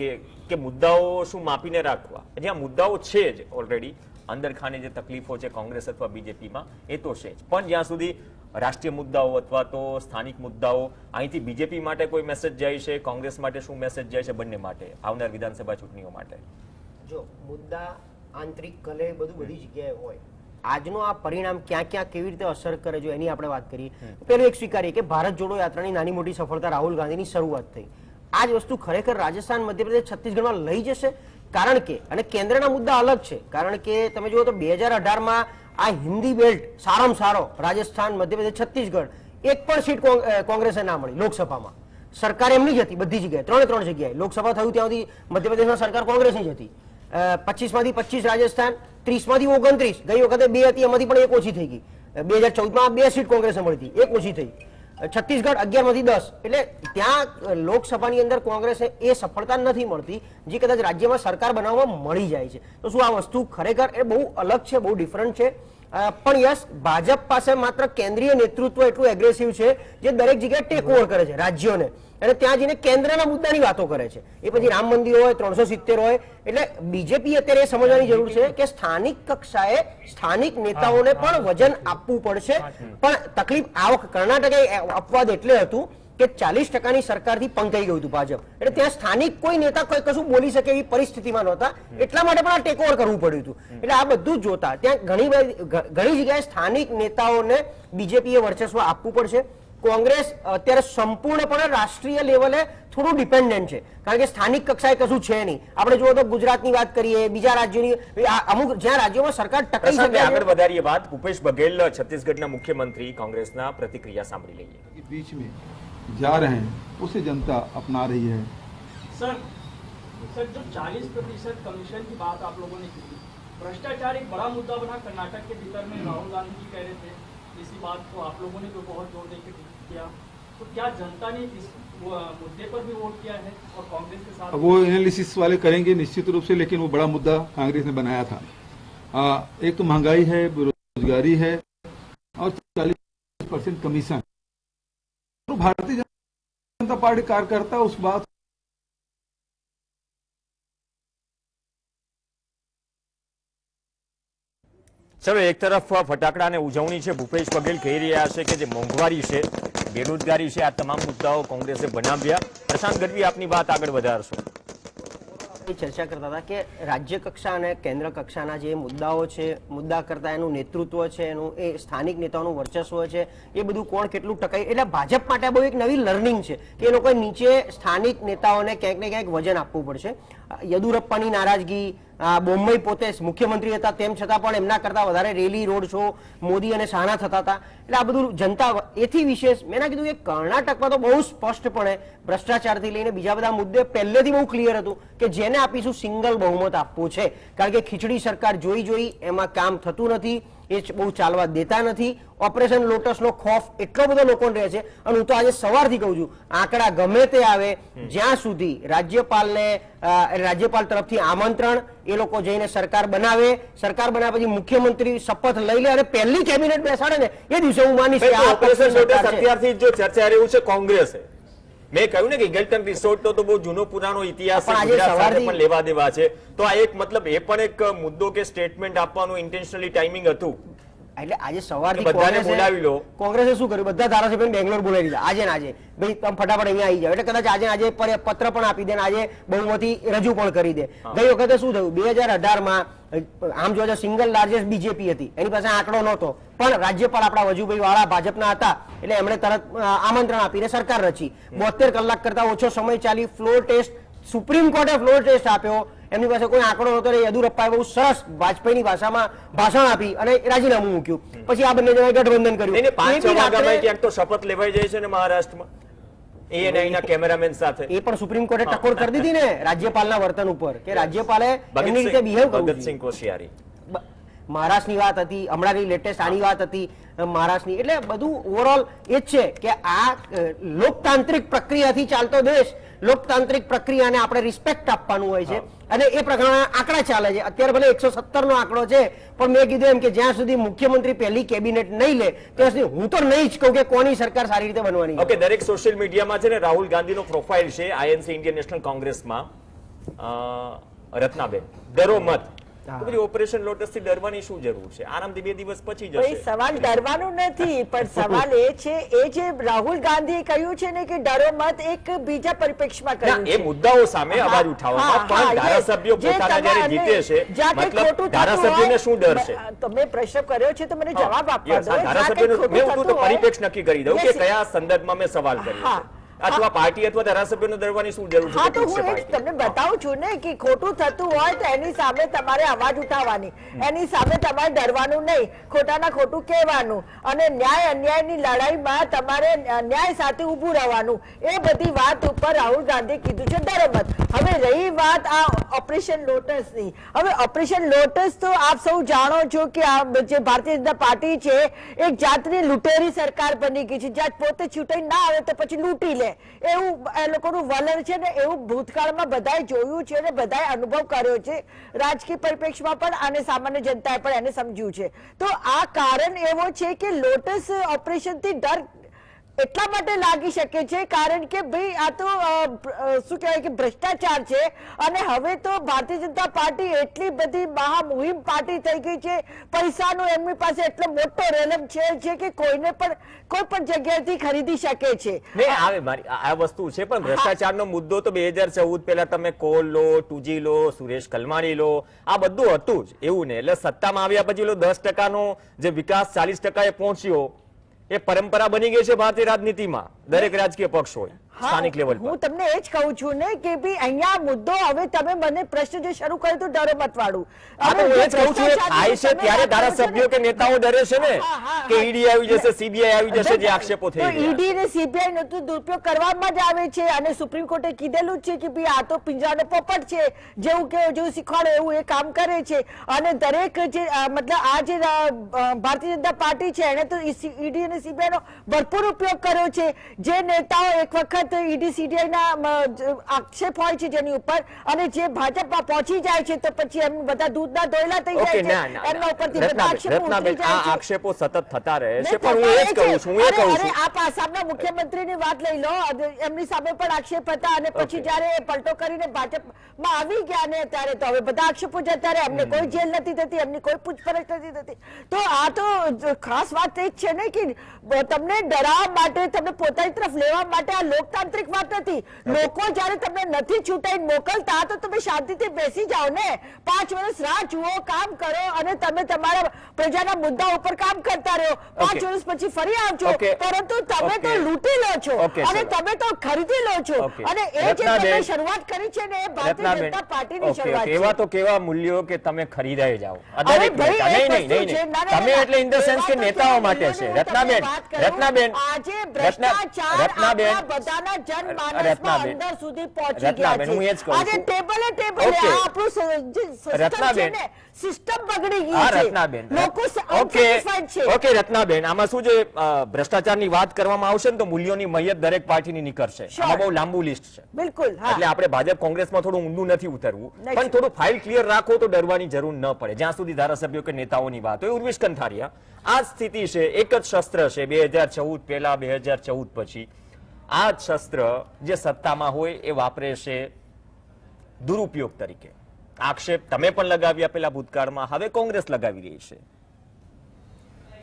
કે મુદ્દાઓ શું માપીને રાખવા, જ્યાં મુદ્દાઓ છે જ ઓલરેડી અંદરખાને જે તકલીફો છે કોંગ્રેસ અથવા બીજેપીમાં એ તો છે જ, પણ જ્યાં સુધી રાષ્ટ્રીય મુદ્દાઓ અથવા તો સ્થાનિક મુદ્દાઓ અહીંથી બીજેપી માટે કોઈ મેસેજ જાય છે, કોંગ્રેસ માટે શું મેસેજ જાય છે, બંને માટે આવનાર વિધાનસભા ચૂંટણીઓ માટે? જો મુદ્દા આંતરિક કલે બધું બધી જગ્યાએ હોય, આજનો આ પરિણામ ક્યાં ક્યાં કેવી રીતે અસર કરે જો એની આપણે વાત કરીએ. પેલું એક સ્વીકારીએ કે ભારત જોડો યાત્રાની નાની મોટી સફળતા રાહુલ ગાંધીની શરૂઆત થઈ. આ જ વસ્તુ ખરેખર રાજસ્થાન, મધ્યપ્રદેશ, છત્તીસગઢમાં લઈ જશે, કારણ કે અને કેન્દ્રના મુદ્દા અલગ છે, કારણ કે તમે જુઓ તો 2018માં આ હિન્દી બેલ્ટ સારામાં સારો રાજસ્થાન, મધ્યપ્રદેશ, છત્તીસગઢ એક પણ સીટ કોંગ્રેસે ના મળી લોકસભામાં. સરકાર એમની જ હતી બધી જગ્યાએ, 3 જગ્યાએ લોકસભા થયું ત્યાં સુધી મધ્યપ્રદેશમાં સરકાર કોંગ્રેસની જ હતી. 25માંથી 25 રાજસ્થાન, 30માંથી 29, ગઈ વખતે 2 હતી એમાંથી પણ 1 ઓછી થઈ ગઈ. 2014માં 2 સીટ કોંગ્રેસે મળી હતી, 1 ઓછી થઈ. છત્તીસગઢ 11માંથી 10, એટલે ત્યાં લોકસભાની અંદર કોંગ્રેસે એ સફળતા નથી મળતી જે કદાચ રાજ્યમાં સરકાર બનાવવામાં મળી જાય છે. તો શું આ વસ્તુ ખરેખર એ બહુ અલગ છે, બહુ ડિફરન્ટ છે? પણ યસ, ભાજપ પાસે માત્ર કેન્દ્રીય નેતૃત્વ એટલું એગ્રેસિવ છે જે દરેક જગ્યાએ ટેક ઓવર કરે છે રાજ્યોને, અને ત્યાં જઈને કેન્દ્રના મુદ્દાની વાતો કરે છે. એ પછી રામ મંદિર હોય, 370 હોય. એટલે બીજેપી અત્યારે એ સમજવાની જરૂર છે કે સ્થાનિક કક્ષાએ સ્થાનિક નેતાઓને પણ વજન આપવું પડશે. પણ તકલીફ આ વખતે કર્ણાટકે અપવાદ એટલે હતું કે 40% સરકારથી પંકાઈ ગયું હતું ભાજપ, એટલે ત્યાં સ્થાનિક કોઈ નેતા કોઈ કશું બોલી શકે એવી પરિસ્થિતિમાં નહોતા, એટલા માટે પણ આ ટેક ઓવર કરવું પડ્યું હતું. એટલે આ બધું જ જોતા ત્યાં ઘણી જગ્યાએ સ્થાનિક નેતાઓને બીજેપીએ વર્ચસ્વ આપવું પડશે. કોંગ્રેસ અત્યારે સંપૂર્ણપણે રાષ્ટ્રીય લેવલે થોડું ડિપેન્ડન્ટ છે, કારણ કે સ્થાનિક કક્ષાએ કશું છે નહીં. આપણે જુઓ તો ગુજરાતની વાત કરીએ, બીજા રાજ્યોની, અમુક જ્યાં રાજ્યોમાં સરકાર ટકાઈ શકે. આગળ વધારીએ વાત. ભૂપેશ બઘેલ છત્તીસગઢના મુખ્યમંત્રી કોંગ્રેસના પ્રતિક્રિયા સાંભળી લઈએ. बीच में जा रहे हैं उसे जनता अपना रही है. सर जो 40% कमीशन की बात आप लोगों ने की, भ्रष्टाचार एक बड़ा मुद्दा बना कर्नाटक के भीतर में. राहुल गांधी जी कह रहे थे इसी बात को, आप लोगों ने तो बहुत जोर देकर किया. तो क्या जनता ने इस मुद्दे पर भी वोट किया है और कांग्रेस के साथ? वो एनालिसिस वाले करेंगे निश्चित रूप से, लेकिन वो बड़ा मुद्दा कांग्रेस ने बनाया था. एक तो महंगाई है, बेरोजगारी है और 40% कमीशन. तो भारतीय जनता पार्टी कार्यकर्ता उस बात ચલો, એક તરફ ફટાકડાની ઉજવણી છે. ભૂપેશ બઘેલ કહી રહ્યા છે કે જે મોંઘવારી છે, બેરોજગારી છે, આ તમામ મુદ્દાઓ કોંગ્રેસે બનાવ્યા. પ્રશાંત ગઢવી, આપની વાત આગળ વધારશો. ચર્ચા કરતા હતા કે રાજ્ય કક્ષા અને કેન્દ્ર કક્ષાના જે મુદ્દાઓ છે, મુદ્દા કરતા એનું નેતૃત્વ છે, એનું એ સ્થાનિક નેતાઓનું વર્ચસ્વ છે, એ બધું કોણ કેટલું ટકાય. એટલે ભાજપ માટે બહુ એક નવી લર્નિંગ છે કે એ લોકોએ નીચે સ્થાનિક નેતાઓને ક્યાંક ને ક્યાંક વજન આપવું પડશે. યેદુરપ્પાની નારાજગી, બોમ્બઈ પોતે મુખ્યમંત્રી હતા તેમ છતાં પણ એમના કરતા વધારે રેલી, રોડ શો મોદી અને શાહના થતા હતા. એટલે આ બધું જનતા એથી વિશેષ મેં ના કીધું કે કર્ણાટકમાં તો બહુ સ્પષ્ટપણે ભ્રષ્ટાચારથી લઈને બીજા બધા મુદ્દે પહેલેથી બહુ ક્લિયર હતું કે જેને આપીશું સિંગલ બહુમત આપવું છે, કારણ કે ખીચડી સરકાર જોઈ એમાં કામ થતું નથી, એ બહુ ચાલવા દેતા નથી. ઓપરેશન લોટસનો ખોફ એટલો બધો લોકોને રહે છે. અને હું તો આજે સવારથી કહું છું, આંકડા ગમે તે આવે, જ્યાં સુધી રાજ્યપાલ તરફથી આમંત્રણ, એ લોકો જઈને સરકાર બનાવે, સરકાર બનાવ્યા પછી મુખ્યમંત્રી શપથ લઈ લે અને પહેલી કેબિનેટ બેસાડે ને એ દિવસે હું માનીશ કે આ ઓપરેશન લોટસ અત્યારથી જો ચર્ચા રહ્યું છે કોંગ્રેસે. મેં કહ્યું ને કે ગિલ્ટન રિસોર્ટ તો બહુ જૂનો પુરાનો ઇતિહાસ છે, ગુજરાત સાથે પણ લેવા દેવા છે. તો આ એક મતલબ એ પણ એક મુદ્દો કે સ્ટેટમેન્ટ આપવાનું ઇન્ટેન્શનલી ટાઈમિંગ હતું. એટલે આજે સવારથી બધાને બોલાવી લો. કોંગ્રેસે શું કર્યું, બધા ધારાસભ્યોને બેંગ્લોર બોલાવી દીધા આજે ને આજે, ભાઈ તમે ફટાફટ અહીંયા આવી જાવ. એટલે કદાચ આજે પત્ર પણ આપી દે ને આજે બહુમતી રજૂ પણ કરી દે. ગઈ વખતે શું થયું, 2018માં આમ જોવા સિંગલ લાર્જેસ્ટ બીજેપી હતી, એની પાસે આંકડો નહોતો, પણ રાજ્યપાલ આપણા વજુભાઈ વાળા ભાજપના હતા, એટલે એમણે તરત આમંત્રણ આપીને સરકાર રચી. 72 કલાક કરતા ઓછો સમય ચાલી ફ્લોર ટેસ્ટ, સુપ્રીમ કોર્ટે ફ્લોર ટેસ્ટ આપ્યો. એમની પાસે કોઈ આંકડો નહોતો. યેદુરપ્પાએ બહુ સરસ વાજપેયીની ભાષામાં ભાષણ આપી અને રાજીનામું મૂક્યું. પછી આ બંને જણાએ ગઠબંધન કર્યું. 5 વાગ્યામાં ક્યાંક તો શપથ લેવાઈ જાય છે ને મહારાષ્ટ્રમાં, એએનઆઈના કેમેરામેન સાથે. એ પણ સુપ્રીમ કોર્ટે ટકોર કરી દીધી ને રાજ્યપાલના વર્તન ઉપર, કે રાજ્યપાલે એમની રીતે બિહેવ કરવું. ભગતસિંહ કોશિયારી મહારાષ્ટ્રની વાત હતી, હમણાંની લેટેસ્ટ આની વાત હતી મહારાષ્ટ્રની. એટલે બધું ઓવરઓલ એ જ છે કે આ લોકતાંત્રિક પ્રક્રિયાથી ચાલતો દેશ, લોકતાંત્રિક પ્રક્રિયાને આપણે રિસ્પેક્ટ આપવાનું હોય છે અને એ પ્રકારના આંકડા ચાલે છે. અત્યારે ભલે 117 નો આંકડો છે, પણ મેં કીધું એમ કે જ્યાં સુધી મુખ્યમંત્રી પહેલી કેબિનેટ નહીં લે ત્યાં સુધી હું તો નહીં જ કહું કે કોની સરકાર સારી રીતે બનવાની. ઓકે, દરેક સોશિયલ મીડિયામાં છે ને રાહુલ ગાંધીનો પ્રોફાઇલ છે આઈએનસી ઇન્ડિયન નેશનલ કોંગ્રેસમાં. રત્નાબેન, ડરો મત. તો પછી ઓપરેશન લોટસ થી ડરવાની શું જરૂર છે? આરામથી 2 દિવસ પછી જશે. સવાલ ડરવાનું નથી, પણ સવાલ એ છે, એ જે રાહુલ ગાંધીએ કહ્યું છે ને કે ડરો મત, એક બીજા પરિપ્રેક્ષમાં કહ્યું એ મુદ્દાઓ સામે અવાજ ઉઠાવવામાં, પણ ધારાસભ્યો પોતાના જ્યારે જીતે છે, મતલબ ધારાસભ્યોને શું ડર છે? તમે પ્રશ્ન કર્યો છે તો મને જવાબ આપવા દો. ધારાસભ્યોને મેં તો પરિપ્રેક્ષ નક્કી કરી દઉં કે કયા સંદર્ભમાં મેં સવાલ કર્યો છે. અથવા પાર્ટી અથવા ધારાસભ્યોને ડરવાની શું જરૂર છે? હા, તો હું એ તમને બતાવું છું ને કે ખોટું થતું હોય તો એની સામે તમારે અવાજ ઉઠાવવાની, એની સામે તમારે ડરવાનું નહીં, ખોટાના ખોટું કહેવાનું અને ન્યાય અન્યાયની લડાઈમાં તમારે ન્યાય સાથે ઊભું રહેવાનું. એ બધી વાત ઉપર રાહુલ ગાંધીએ કીધું છે ડરો મત. હવે રહી વાત આ ઓપરેશન લોટસની, હવે ઓપરેશન લોટસ તો આપ સૌ જાણો છો કે આ જે ભારતીય જનતા પાર્ટી છે એક જાતની લૂંટેરી સરકાર બની ગઈ છે, જ્યાં પોતે ચૂંટાઈ ના આવે તો પછી લૂંટી લે. છે એવું એ લોકોનું વલણ છે ને એવું ભૂતકાળમાં બધાએ જોયું છે અને બધાએ અનુભવ કર્યો છે રાજકીય પરિપ્રેક્ષમાં પણ અને સામાન્ય જનતાએ પણ એને સમજ્યું છે. તો આ કારણ એવો છે કે લોટસ ઓપરેશનથી ડર એટલા માટે લાગી શકે છે કારણ કે ભાઈ આ તો શું કહેવાય કે ભ્રષ્ટાચાર છે અને હવે તો ભારતીય જનતા પાર્ટી એટલી બધી મહામુહિમ પાર્ટી થઈ ગઈ છે, પૈસાનો એમની પાસે એટલો મોટો રેલમ છે કે કોઈને પણ કોઈ પણ જગ્યાએથી ખરીદી શકે છે. નહીં આવે મારી આ વસ્તુ છે, પણ ભ્રષ્ટાચારનો મુદ્દો તો 2014 પહેલા તમે કોલ લો, 2G લો, સુરેશ કલમાણી લો, આ બધું હતું જ એવું ને. એટલે સત્તામાં આવ્યા પછી 10%નો જે વિકાસ 40% એ પહોંચ્યો એ પરંપરા બની ગઈ છે ભારતીય રાજનીતિમાં. દરેક રાજકીય પક્ષ હોય સ્થાનિક લેવલ પર. હું તમને એ જ કહું છું ને કે ભાઈ અહીંયા મુદ્દો હવે તમે મને પ્રશ્ન જે શરૂ કર્યો તો ડરો મત વાળું. હું એ જ કહું છું એ થાય છે ત્યારે ધારાસભ્યો કે નેતાઓ ડરે છે ને કે ઈડી આવી જશે, સીબીઆઈ આવી જશે, જે આક્ષેપો થઈ ગયા. ઈડી ને સીબીઆઈ નો તો દુરુપયોગ કરવામાં જ આવે છે અને સુપ્રીમ કોર્ટે કીધેલું છે કે ભાઈ આ તો પિંજરાનો પોપટ છે, જેવું કે જેવું શીખવાડે એવું એ કામ કરે છે. અને દરેક જે મતલબ આ જે ભારતીય જનતા પાર્ટી છે એને તો ઈડી અને સીબીઆઈ નો ભરપૂર ઉપયોગ કર્યો છે. જે નેતાઓ એક વખત ઈડી સીબીઆઈ ના આક્ષેપ હોય છે જેની ઉપર અને જે ભાજપમાં પહોંચી જાય છે તો પછી એમ બધા દૂધના દોયલા થઈ જાય છે, એમના ઉપરથી બધા આક્ષેપો ઉતરી જાય છે. આક્ષેપો સતત થતા રહે છે, પણ હું એ જ કહું છું આપ આસામના મુખ્યમંત્રીની વાત લઈ લો, એમની સામે પણ આક્ષેપ હતા અને પછી જયારે પલટો કરીને ભાજપમાં આવી ગયા ને ત્યારે તો હવે બધા આક્ષેપો જતા રહે, એમને કોઈ જેલ નથી થતી, એમની કોઈ પૂછપરછ નથી થતી. તો આ તો ખાસ વાત એ જ છે ને કે તમને ડરાવવા માટે, તમને પોતાની તરફ લેવા માટે આ લોકતાંત્રિક વાત નથી. લોકો જયારે તમને નથી છૂટાઈને મોકલતા તો તમે શાંતિથી બેસી જાઓ ને, 5 વર્ષ રાહ જુઓ, કામ કરો અને તમે તમારા પ્રજાના મુદ્દા ઉપર કામ કરતા રહો. 5 વર્ષ પછી ફરી આવજો, પરંતુ તમે તો લૂંટી લો છો અને તમે તો ખરીદી લો છો. અને એ જે તમે શરૂઆત કરી છે ને એ ભારતીય જનતા પાર્ટીની શરૂઆત છે. એવા તો કેવા મૂલ્યો કે તમે ખરીદાઈ જાઓ. તમે એટલે ઇન ધ સેન્સ કે નેતાઓ માટે છે. રત્નાબેન આજે ભ્રષ્ટાચાર આપણા બધાના જનમાનસમાં અંદર સુધી પહોંચી ગયા છે. આજે ટેબલે આ આપણું સિસ્ટમ બગડી ગઈ છે. ઓકે રત્નાબેન, આમાં શું છે, ભ્રષ્ટાચારની વાત કરવામાં આવશે ને તો મૂલ્યોની મૈયત દરેક પાર્ટીની નીકળશે. આમાં બહુ લાંબુ લિસ્ટ છે. બિલકુલ. એટલે આપણે ભાજપ કોંગ્રેસમાં થોડું ઊંડું નથી ઉતરવું, પણ થોડું ફાઇલ ક્લિયર રાખો તો ડરવાની જરૂર ન પડે. જ્યાં સુધી ધારાસભ્યો કે નેતાઓની વાત હોય. ઉર્વિશ કંથારિયા, આ સ્થિતિ છે, એક જ શસ્ત્ર છે 2014 પહેલા, 2014 પછી. આ જ શસ્ત્ર જે સત્તામાં હોય એ વાપરે છે દુરુપયોગ તરીકે. આક્ષેપ તમે પણ લગાવ્યા પેલા ભૂતકાળમાં, હવે કોંગ્રેસ લગાવી રહી છે.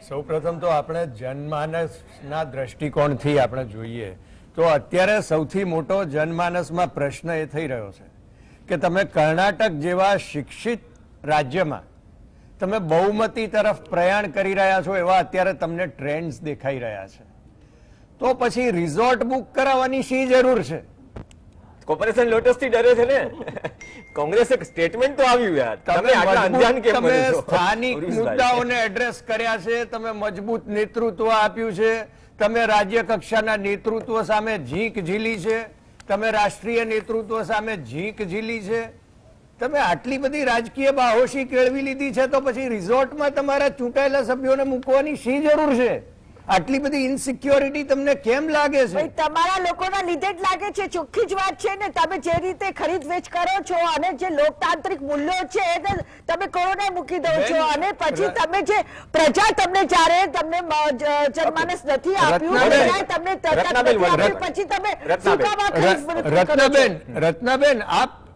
સૌપ્રથમ તો આપણે જનમાનસના દ્રષ્ટિકોણથી આપણે જોઈએ તો અત્યારે સૌથી મોટો જનમાનસમાં પ્રશ્ન એ થઈ રહ્યો છે કે તમે કર્ણાટક જેવા શિક્ષિત રાજ્યમાં તમે બહુમતી તરફ પ્રયાણ કરી રહ્યા છો એવા અત્યારે તમને ટ્રેન્ડ્સ દેખાઈ રહ્યા છે, તો પછી રિઝોર્ટ બુક કરાવવાની શી જરૂર છે? કોર્પોરેશન લોટસ થી ડરે છે ને. કોંગ્રેસે સ્ટેટમેન્ટ તો આવ્યું યાર. તમે આટલા અંજાન કેમ તમે બનો છો? સ્થાનિક મુદ્દાઓને એડ્રેસ કર્યા છે, તમે મજબૂત નેતૃત્વ આપ્યું છે, તમે રાજ્ય કક્ષાના નેતૃત્વ સામે ઝીંક ઝીલી છે, તમે રાષ્ટ્રીય નેતૃત્વ સામે ઝીંક ઝીલી છે, તમે આટલી બધી રાજકીય બાહોશી કેળવી લીધી છે, તો પછી રિઝોર્ટમાં તમારા ચૂંટાયેલા સભ્યોને મૂકવાની શી જરૂર છે? આટલી બધી ઇનસિક્યોરિટી તમને કેમ લાગે છે? તમારા લોકોના લીધે જ લાગે છે. ચોખ્ખી જ વાત છે ને. તમે જે રીતે ખરીદ વેચ કરો છો અને જે લોકતાંત્રિક મૂલ્યો છે તમે કોરોને મૂકી દો છો અને પછી તમે જે પ્રજા તમને જ્યારે તમને જનમાનસ નથી આપ્યું, તમને પછી તમે રત્નાબેન,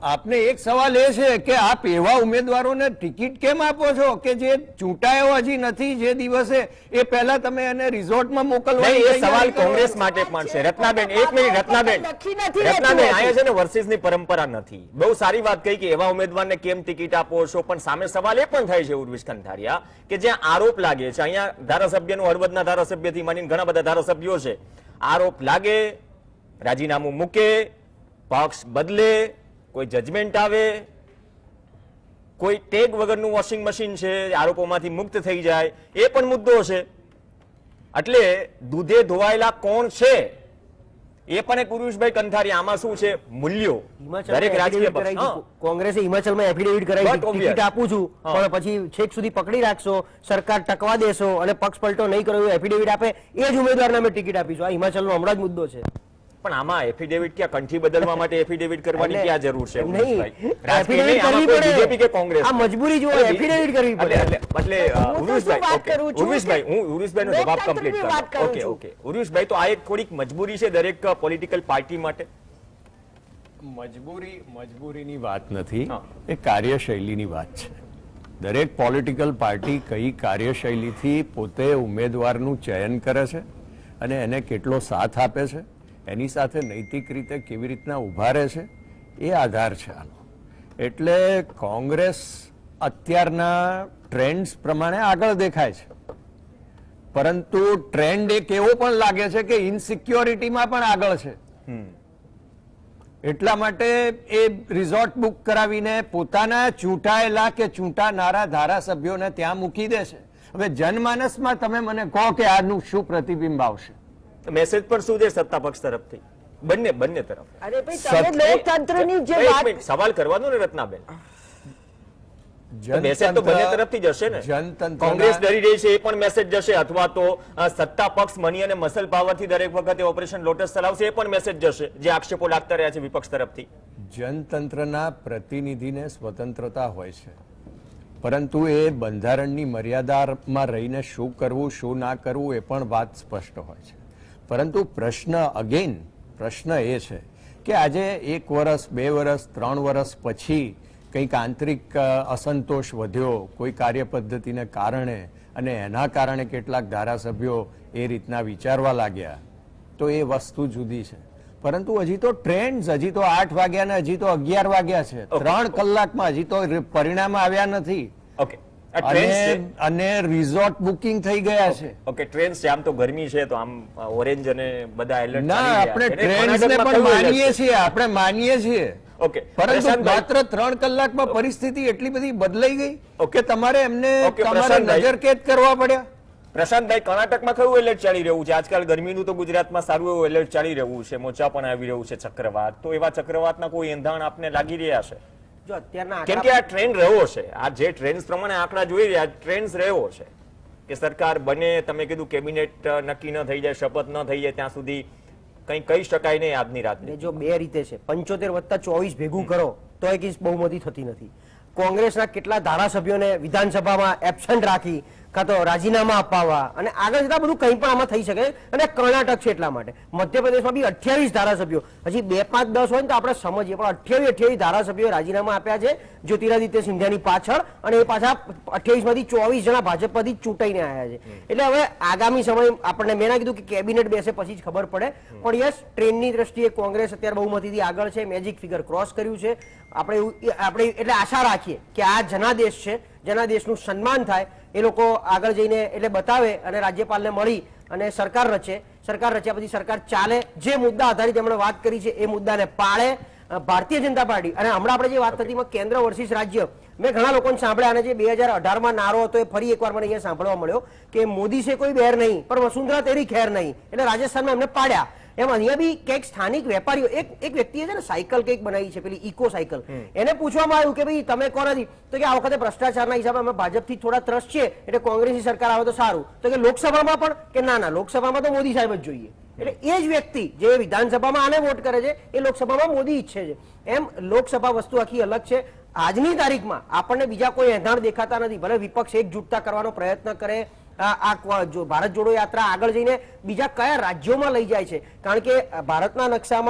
આપને એક સવાલ એ છે કે આપ એવા ઉમેદવારોને ટિકિટ કેમ આપો છો કે જે ચૂંટાયો હજી નથી, જે દિવસે એ પહેલા તમે એને રિઝોર્ટમાં મોકલવા? એ સવાલ કોંગ્રેસ માટે પણ છે. રત્નાબેન, એક મિનિટ. રત્નાબેન, અહીંયા છે ને વર્સિસની પરંપરા નથી. બહુ સારી વાત કહી કે એવા ઉમેદવારને કેમ ટિકિટ આપો છો, પણ સામે સવાલ એ પણ થાય છે ઉર્વિશ કંથારિયા કે જ્યાં આરોપ લાગે છે, અહીંયા ધારાસભ્યનું, હળવદના ધારાસભ્યથી માંડીને ઘણા બધા ધારાસભ્યો છે, આરોપ લાગે, રાજીનામું મૂકે, પક્ષ બદલે, કોઈ જજમેન્ટ આવે, કોઈ ટેગ વગરનું વોશિંગ મશીન છે, આરોપોમાંથી મુક્ત થઈ જાય, એ પણ મુદ્દો છે. એટલે દૂધે ધોવાયેલા કોણ છે એ પણ એક પુરુષભાઈ કંથારિયા. આમાં શું છે, મૂલ્યો દરેક રાજકીય પક્ષ. કોંગ્રેસે હિમાચલમાં એફિડેવિટ કરાવી, ટિકિટ આપું છું પણ પછી છેક સુધી પકડી રાખશો, સરકાર ટકવા દેશો અને પક્ષ પલટો નહીં કરો એવું એફિડેવિટ આપે, એ જ ઉમેદવારને અમે ટિકિટ આપીશું. આ હિમાચલનો હમણાં જ મુદ્દો છે. પણ આમાં એફિડેવિટ ક્યાં કંઠી બદલવા માટે એફિડેવિટ કરવાની એટલે ક્યાં જરૂર છે નહીં, ઉમેશભાઈ? રાજકીય એફિડેવિટ નહીં, આમાં કરવી કોઈ પડે. BJP કે કોંગ્રેસ આ મજબૂરી જુઓ, એટલે એફિડેવિટ કરવી પડે. એટલે હું તો શું વાત કરું છું ઉર્વિશભાઈ કે હું ઉર્વિશભાઈનો જવાબ લોકતંત્રની કમ્પ્લીટ વાત કરું. કરું ઓકે છું. ઓકે ઉર્વિશભાઈ, તો આ એક થોડીક મજબૂરી છે દરેક પોલિટિકલ પાર્ટી માટે. મજબૂરીની વાત નથી, હા. એ કાર્યશૈલીની વાત છે. દરેક પોલિટિકલ પાર્ટી કઈ કાર્યશૈલીથી પોતે ઉમેદવારનું ચયન કરે છે અને એને કેટલો સાથ આપે છે, એની સાથે નૈતિક રીતે કેવી રીતના ઊભા રહે છે, એ આધાર છે આનો. એટલે કોંગ્રેસ અત્યારના ટ્રેન્ડ્સ પ્રમાણે આગળ દેખાય છે, પરંતુ ટ્રેન્ડ એક એવો પણ લાગે છે કે ઇનસિક્યોરિટીમાં પણ આગળ છે. એટલા માટે એ રિઝોર્ટ બુક કરાવીને પોતાના ચૂંટાયેલા કે ચૂંટાનારા ધારાસભ્યોને ત્યાં મૂકી દેશે. હવે જનમાનસમાં તમે મને કહો કે આનું શું પ્રતિબિંબ આવશે? મેસેજ પર શું છે સત્તા પક્ષ તરફથી? બંને તરફ. અરે ભાઈ તમે લોકતંત્રની જે એક વાત મિનિટ, સવાલ કરવાનો ને રત્નાબેન. મેસેજ તો બંને તરફથી જશે ને. કોંગ્રેસ ડરી રહી છે એ પણ મેસેજ જશે, અથવા તો સત્તા પક્ષ મની અને મસલ પાવરથી દરેક વખતે ઓપરેશન લોટસ ચલાવશે એ પણ મેસેજ જશે, જે આક્ષેપો લાગતા રહ્યા છે વિપક્ષ તરફથી. જનતંત્રના પ્રતિનિધિને સ્વતંત્રતા હોય છે, પરંતુ એ બંધારણની મર્યાદામાં રહીને શું કરવું શું ના કરવું એ પણ વાત સ્પષ્ટ હોય છે. પરંતુ પ્રશ્ન એ છે કે આજે 1 વર્ષ 2 વર્ષ 3 વર્ષ પછી કંઈક આંતરિક અસંતોષ વધ્યો કોઈ કાર્યપદ્ધતિને કારણે, અને એના કારણે કેટલાક ધારાસભ્યો એ રીતના વિચારવા લાગ્યા, તો એ વસ્તુ જુદી છે. પરંતુ હજી તો ટ્રેન્ડ, હજી તો 8 વાગ્યા ને હજી તો 11 વાગ્યા છે. 3 કલાકમાં હજી તો પરિણામ આવ્યા નથી. ઓકે, આ ટ્રેન્ડ્સ છે. અને રિઝોર્ટ બુકિંગ થઈ ગયા છે. ઓકે, ટ્રેન્ડ્સ છે. આમ તો ગરમી છે તો આમ ઓરેન્જ અને બધા એલર્ટ ના, આપણે ટ્રેન્ડ્સને પણ માનીએ છીએ, આપણે માનીએ છીએ. ઓકે, પરંતુ માત્ર 3 કલાકમાં પરિસ્થિતિ એટલી બધી બદલાઈ ગઈ કે તમારે એમને તમારે નજરકેદ કરવા પડ્યા. પ્રશાંતભાઈ, કર્ણાટકમાં કયું એલર્ટ ચાલી રહ્યું છે? આજકાલ ગરમીનું તો ગુજરાતમાં સારું એવું એલર્ટ ચાલી રહ્યું છે, મોજા પણ આવી રહ્યું છે, ચક્રવાત. તો એવા ચક્રવાતના કોઈ એંધાણ આપને લાગી રહ્યા છે? જો અત્યારના કેમ કે આ ટ્રેન્ડ રહ્યો છે, આ જે ટ્રેન્ડ પ્રમાણે આંકડા જોઈ રહ્યા, ટ્રેન્ડ રહ્યો છે કે સરકાર બને, તમે કીધું કેબિનેટ નક્કી ન થઈ જાય, શપથ ન થઈ જાય ત્યાં સુધી કંઈ કહી શકાય નહીં આજની રાતને. જો બે રીતે છે, 75 + 24 ભેગું કરો તો એક બહુમતી થતી નથી. કોંગ્રેસના કેટલા ધારાસભ્યોને વિધાનસભામાં એબસન્ટ રાખી, કાં તો રાજીનામા અપાવવા, અને આગળ જતા બધું કંઈ પણ આમાં થઈ શકે. અને કર્ણાટક છે એટલા માટે. મધ્યપ્રદેશમાં બી 28 ધારાસભ્યો, હજી 2, 5, 10 હોય ને તો આપણે સમજીએ, પણ 28 ધારાસભ્યોએ રાજીનામા આપ્યા છે જ્યોતિરાદિત્ય સિંધિયાની પાછળ, અને એ પાછા 28 માંથી 24 જણા ભાજપમાંથી ચૂંટાઈને આવ્યા છે. એટલે હવે આગામી સમય આપણને, મેં ના કીધું કે કેબિનેટ બેસે પછી જ ખબર પડે, પણ યસ, ટ્રેન્ડની દ્રષ્ટિએ કોંગ્રેસ અત્યારે બહુમતીથી આગળ છે, મેજિક ફિગર ક્રોસ કર્યું છે. આપણે એટલે આશા રાખીએ કે આ જનાદેશ છે, જનાદેશનું સન્માન થાય, એ લોકો આગળ જઈને એટલે બતાવે અને રાજ્યપાલને મળી અને સરકાર રચે. સરકાર રચ્યા પછી સરકાર ચાલે. જે મુદ્દા આધારિત એમણે વાત કરી છે એ મુદ્દાને પાળે ભારતીય જનતા પાર્ટી. અને હમણાં આપણે જે વાત થતી કેન્દ્ર વર્સિસ રાજ્ય, મેં ઘણા લોકોને સાંભળ્યા, અને જે 2018માં નારો હતો એ ફરી એકવાર મને અહીંયા સાંભળવા મળ્યો કે મોદી છે કોઈ બેર નહીં પણ વસુંધરા તેરી ખેર નહીં, એટલે રાજસ્થાનમાં એમને પાડ્યા. એમ અહીંયા બી ક્યાંક સ્થાનિક વેપારીઓ, એક વ્યક્તિએ છે ને સાયકલ કંઈક બનાવી છે, પેલી ઇકો સાયકલ, એને પૂછવામાં આવ્યું કે ભાઈ તમે કોણ નથી, તો કે આ વખતે ભ્રષ્ટાચારના હિસાબે અમે ભાજપથી થોડા ત્રસ્ત છે, એટલે કોંગ્રેસની સરકાર આવે તો સારું. તો કે લોકસભામાં પણ, કે ના, લોકસભામાં તો મોદી સાહેબ જ જોઈએ. એટલે એ જ વ્યક્તિ જે વિધાનસભામાં આને વોટ કરે છે એ લોકસભામાં મોદી ઈચ્છે છે. એમ લોકસભા વસ્તુ આખી અલગ છે. આજની તારીખમાં આપણને બીજા કોઈ એંધાણ દેખાતા નથી. ભલે વિપક્ષ એકજૂટતા કરવાનો પ્રયત્ન કરે, ભારત જોડો યાત્રા આગળ જઈને બીજા કયા રાજ્યોમાં લઈ જાય છે, કારણ કે ભારતના નકશામાં